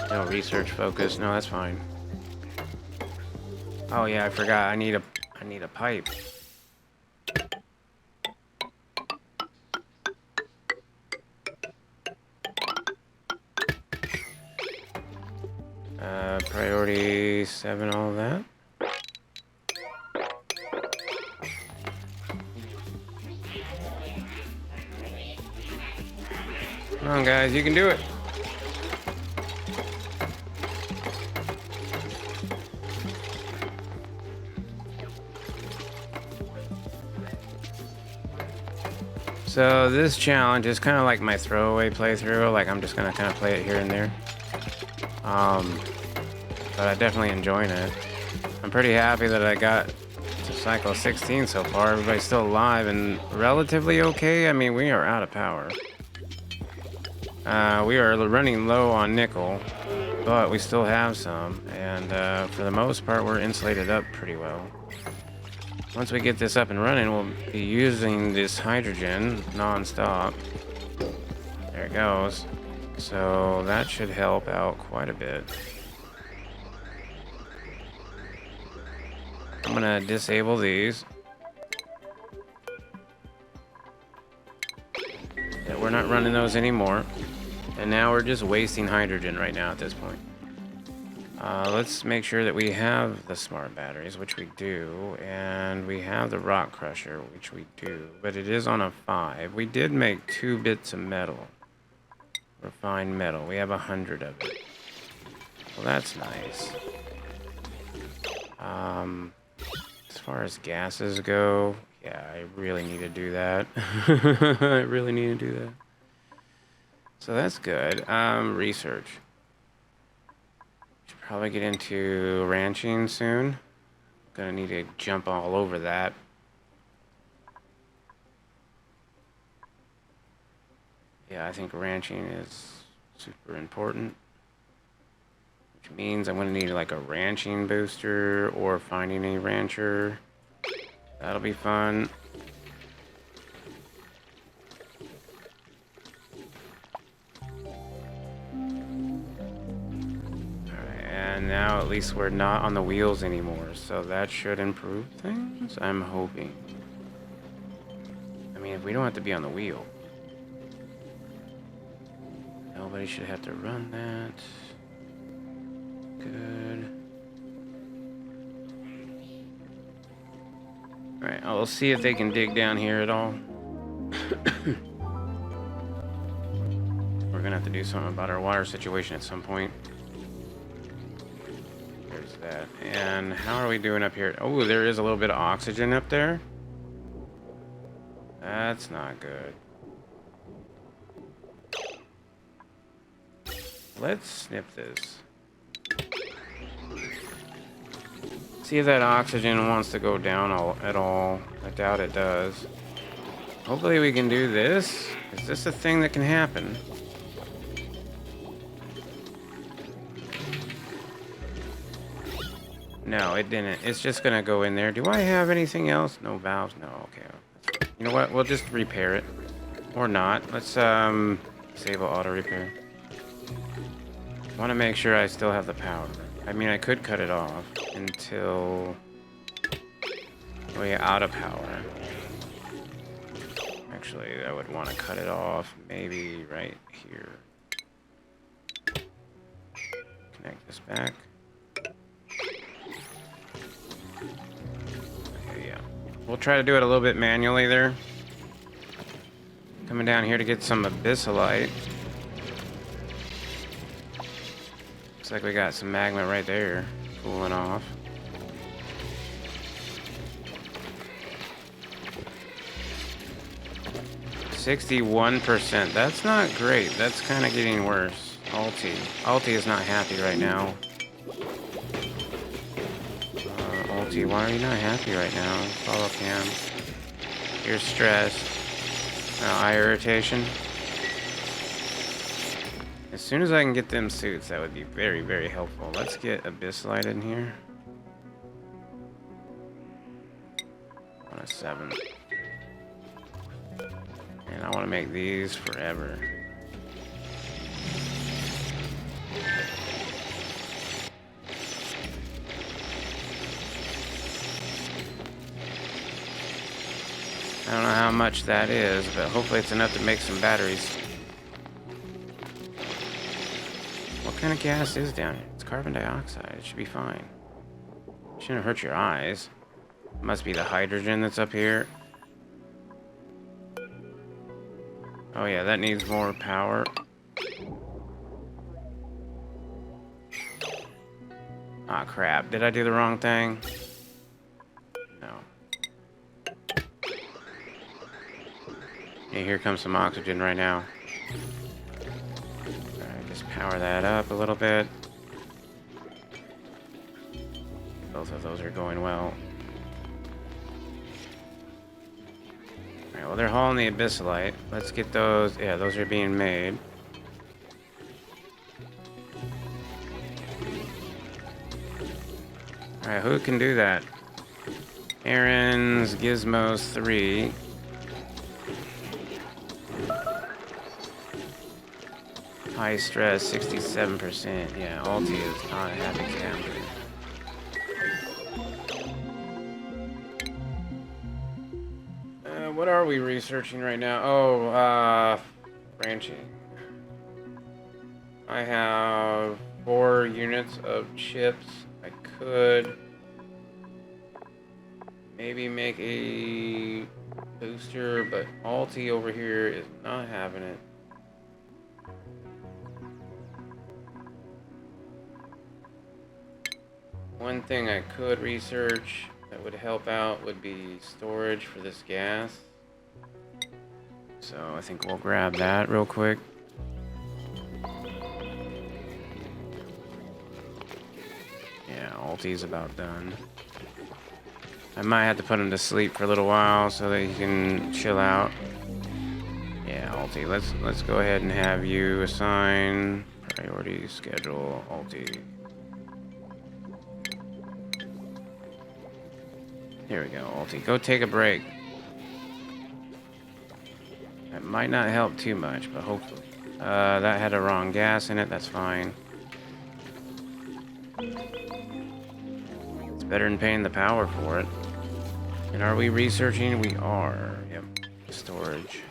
No research focus. No, that's fine. Oh yeah, I forgot. I need a pipe. Priority 7, all of that. Come on, guys, you can do it. So this challenge is kind of like my throwaway playthrough. Like I'm just gonna kind of play it here and there. But I'm definitely enjoying it. I'm pretty happy that I got to cycle 16 so far. Everybody's still alive and relatively okay. I mean, we are out of power. We are running low on nickel, but we still have some. And for the most part, we're insulated up pretty well. Once we get this up and running, we'll be using this hydrogen non-stop. There it goes. So that should help out quite a bit. I'm gonna disable these. Yeah, we're not running those anymore. And now we're just wasting hydrogen right now at this point. Let's make sure that we have the smart batteries, which we do, and we have the rock crusher, which we do, but it is on a 5. We did make 2 bits of metal. Refined metal. We have 100 of it. Well, that's nice. As far as gases go, yeah, I really need to do that. I really need to do that. So that's good. Research. Should probably get into ranching soon. Gonna need to jump all over that. Yeah, I think ranching is super important. Which means I'm gonna need like a ranching booster or finding a rancher. That'll be fun. Alright, and now at least we're not on the wheels anymore, so that should improve things, I'm hoping. I mean, if we don't have to be on the wheel. Nobody should have to run that. Good. Alright, I'll see if they can dig down here at all. We're gonna have to do something about our water situation at some point. There's that. And how are we doing up here? Oh, there is a little bit of oxygen up there. That's not good. Let's snip this. See if that oxygen wants to go down at all. I doubt it does. Hopefully we can do this. Is this a thing that can happen? No, it didn't. It's just gonna go in there. Do I have anything else? No valves? No, okay. You know what? We'll just repair it. Or not. Let's disable auto repair. I want to make sure I still have the power. I mean, I could cut it off until we're out of power. Actually, I would want to cut it off maybe right here. Connect this back. Okay, yeah. We'll try to do it a little bit manually there. Coming down here to get some abyssalite. Looks like we got some magma right there, cooling off. %61%. That's not great. That's kind of getting worse. Ulti is not happy right now. Alti, why are you not happy right now? Follow Cam. You're stressed. Eye irritation. As soon as I can get them suits, that would be very, very helpful. Let's get Abyss Light in here. On a 7. And I want to make these forever. I don't know how much that is, but hopefully it's enough to make some batteries. What kind of gas is down here? It's carbon dioxide. It should be fine. Shouldn't hurt your eyes. Must be the hydrogen that's up here. Oh yeah, that needs more power. Ah, crap. Did I do the wrong thing? No. Hey, here comes some oxygen right now. Alright, just power that up a little bit. Both of those are going well. Alright, well, they're hauling the Abyssalite. Let's get those. Yeah, those are being made. Alright, who can do that? Aaron's Gizmos 3. High stress, 67%. Yeah, Alti is not a happy camper. What are we researching right now? Oh, branching. I have 4 units of chips. I could maybe make a booster, but Alti over here is not having it. One thing I could research that would help out would be storage for this gas. So I think we'll grab that real quick. Yeah, Alti's about done. I might have to put him to sleep for a little while so that he can chill out. Yeah, Alti, let's go ahead and have you assign priority schedule Alti. Here we go, Alti. Go take a break. That might not help too much, but hopefully. That had a wrong gas in it. That's fine. It's better than paying the power for it. And are we researching? We are. Yep. Storage.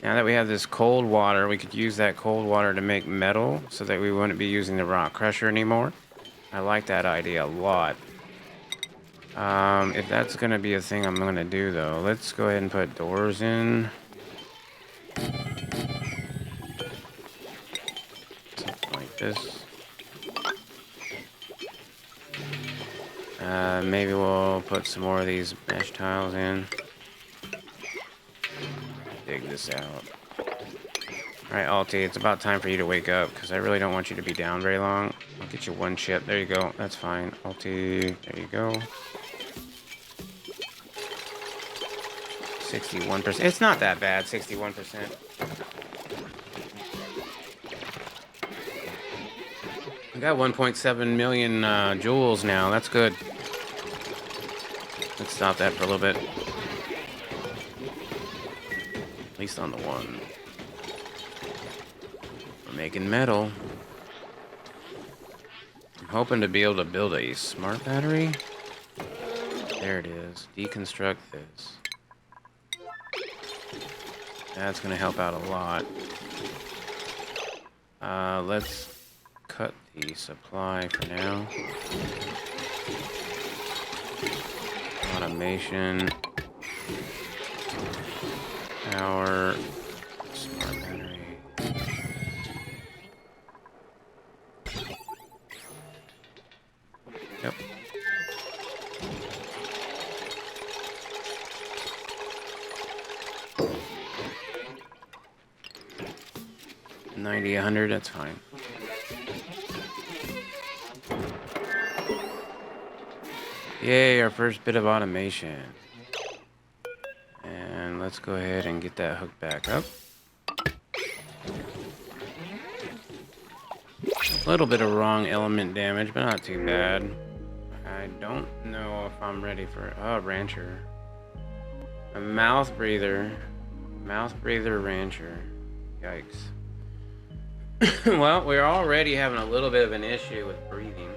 Now that we have this cold water, we could use that cold water to make metal so that we wouldn't be using the rock crusher anymore. I like that idea a lot. If that's going to be a thing I'm going to do, though, let's go ahead and put doors in. Something like this. Maybe we'll put some more of these mesh tiles in. Dig this out. Alright, Alti, it's about time for you to wake up, because I really don't want you to be down very long. I'll get you 1 chip. There you go. That's fine. Alti, there you go. 61%. It's not that bad, 61%. I got 1.7 million joules now. That's good. Let's stop that for a little bit. At least on the one. We're making metal. I'm hoping to be able to build a smart battery. There it is. Deconstruct this. That's going to help out a lot. Let's cut the supply for now. Automation. Power. Smart battery. Yep. 90, 100, that's fine. Yay, our first bit of automation. And let's go ahead and get that hook back up. A little bit of wrong element damage, but not too bad. I don't know if I'm ready for... Oh, rancher. A mouth breather. Mouth breather rancher. Yikes. Well, we're already having a little bit of an issue with breathing.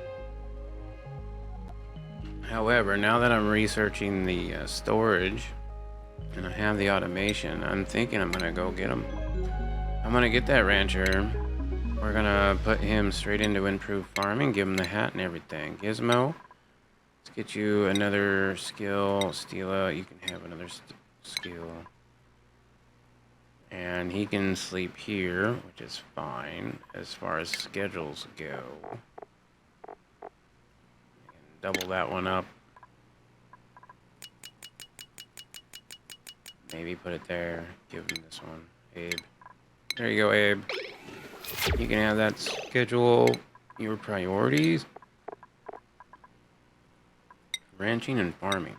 However, now that I'm researching the storage and I have the automation, I'm thinking I'm gonna go get him. I'm gonna get that rancher. We're gonna put him straight into improved farming, give him the hat and everything. Gizmo, let's get you another skill. Stila, you can have another skill. And he can sleep here, which is fine as far as schedules go. Double that one up. Maybe put it there. Give him this one. Abe. There you go, Abe. You can have that schedule your priorities. Ranching and farming.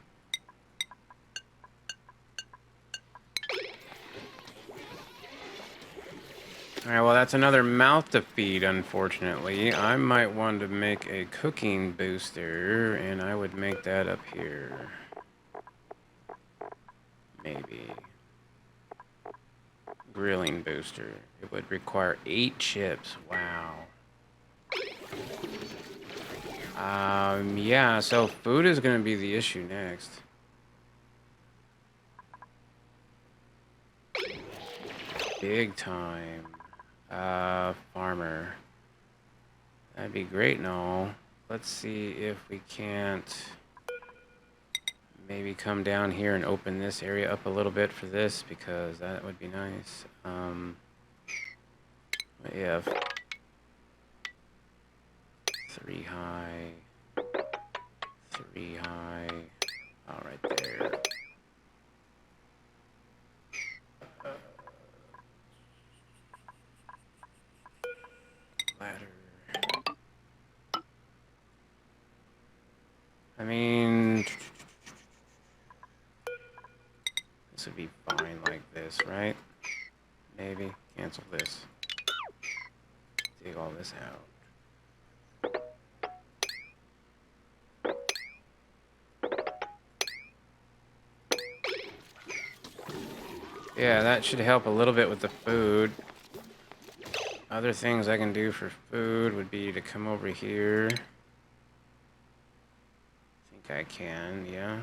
Alright, well that's another mouth to feed, unfortunately. I might want to make a cooking booster, and I would make that up here. Maybe. Grilling booster. It would require 8 chips. Wow. Yeah, so food is going to be the issue next. Big time. Farmer. That'd be great and all. Let's see if we can't maybe come down here and open this area up a little bit for this, because that would be nice. Yeah. 3 high. 3 high. All right there. Ladder. I mean, this would be fine like this, right? Maybe cancel this. Take all this out. Yeah, that should help a little bit with the food. Other things I can do for food would be to come over here. I think I can, yeah.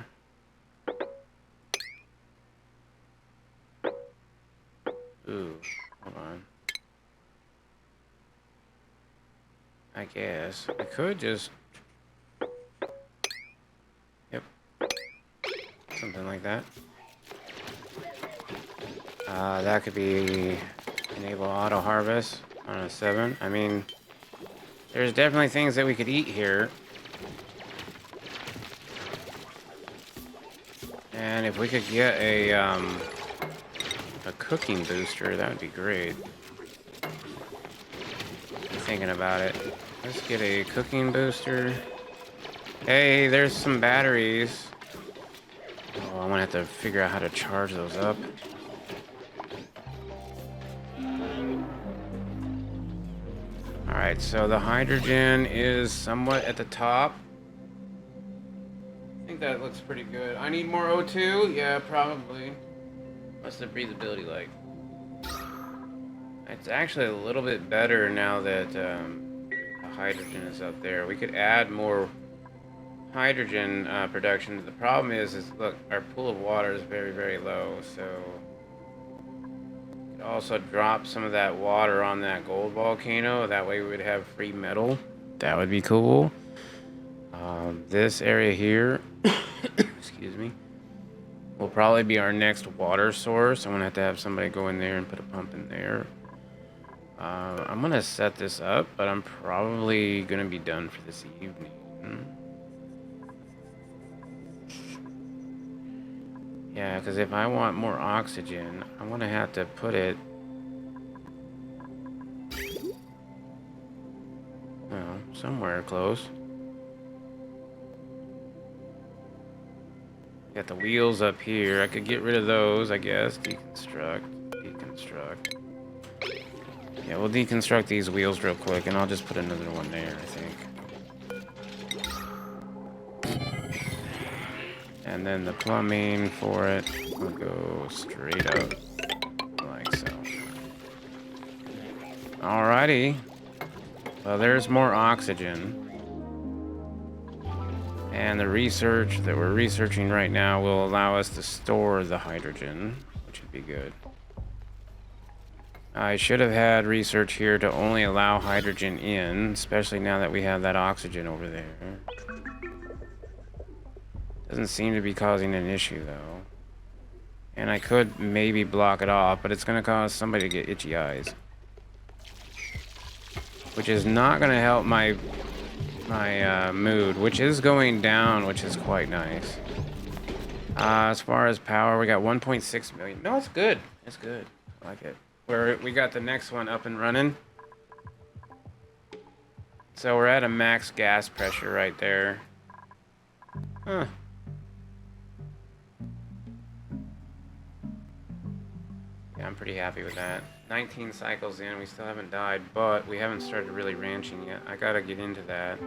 Ooh, hold on. I guess we could just... Yep. Something like that. That could be enable auto harvest on a 7. I mean, there's definitely things that we could eat here. And if we could get a cooking booster, that would be great. I'm thinking about it. Let's get a cooking booster. Hey, there's some batteries. Oh, I'm gonna have to figure out how to charge those up. Alright, so the hydrogen is somewhat at the top. I think that looks pretty good. I need more O2? Yeah, probably. What's the breathability like? It's actually a little bit better now that the hydrogen is up there. We could add more hydrogen production. The problem is look, our pool of water is very, very low, so we could also drop some of that water on that gold volcano. That way we would have free metal. That would be cool. This area here, excuse me, will probably be our next water source. I'm gonna have to have somebody go in there and put a pump in there. I'm gonna set this up, but I'm probably gonna be done for this evening. Yeah, because if I want more oxygen, I'm gonna have to put it, well, somewhere close. Got the wheels up here. I could get rid of those, I guess. Deconstruct. Deconstruct. Yeah, we'll deconstruct these wheels real quick, and I'll just put another one there, I think. And then the plumbing for it will go straight up, like so. Alrighty. Well, there's more oxygen. And the research that we're researching right now will allow us to store the hydrogen, which would be good. I should have had research here to only allow hydrogen in, especially now that we have that oxygen over there. Doesn't seem to be causing an issue, though. And I could maybe block it off, but it's going to cause somebody to get itchy eyes. Which is not going to help my mood, which is going down, which is quite nice. As far as power, we got 1.6 million. No, it's good. It's good. I like it. We got the next one up and running. So we're at a max gas pressure right there. Huh. Yeah, I'm pretty happy with that. 19 cycles in, we still haven't died, but we haven't started really ranching yet. I gotta get into that.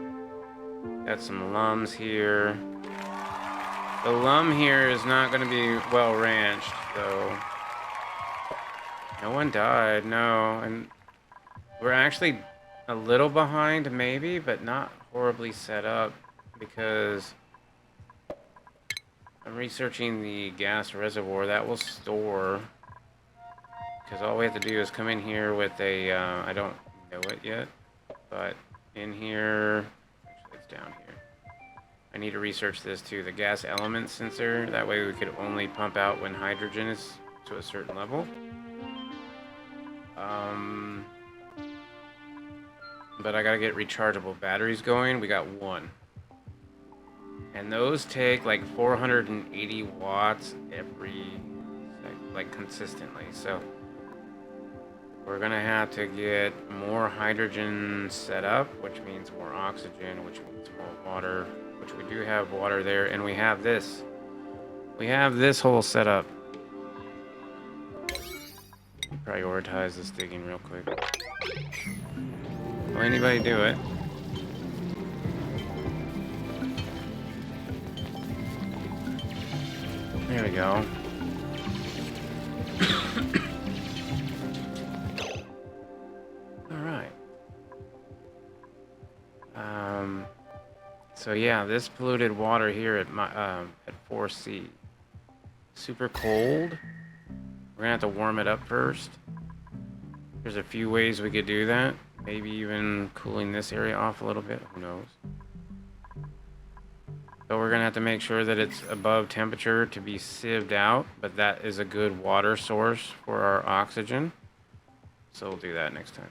Got some lums here. The lum here is not gonna be well ranched, though. No one died, no. And we're actually a little behind, maybe, but not horribly set up, because I'm researching the gas reservoir. That will store... Because all we have to do is come in here with a, I don't know it yet, but in here, actually it's down here. I need to research this too, the gas element sensor. That way we could only pump out when hydrogen is to a certain level. But I gotta get rechargeable batteries going. We got one. And those take like 480 watts every, like consistently, so. We're gonna have to get more hydrogen set up, which means more oxygen, which means more water, which we do have water there, and we have this. We have this whole setup. Prioritize this digging real quick. Will anybody do it? There we go. So yeah, this polluted water here at at 4C, super cold. We're gonna have to warm it up first. There's a few ways we could do that. Maybe even cooling this area off a little bit. Who knows? So we're gonna have to make sure that it's above temperature to be sieved out, but that is a good water source for our oxygen. So we'll do that next time.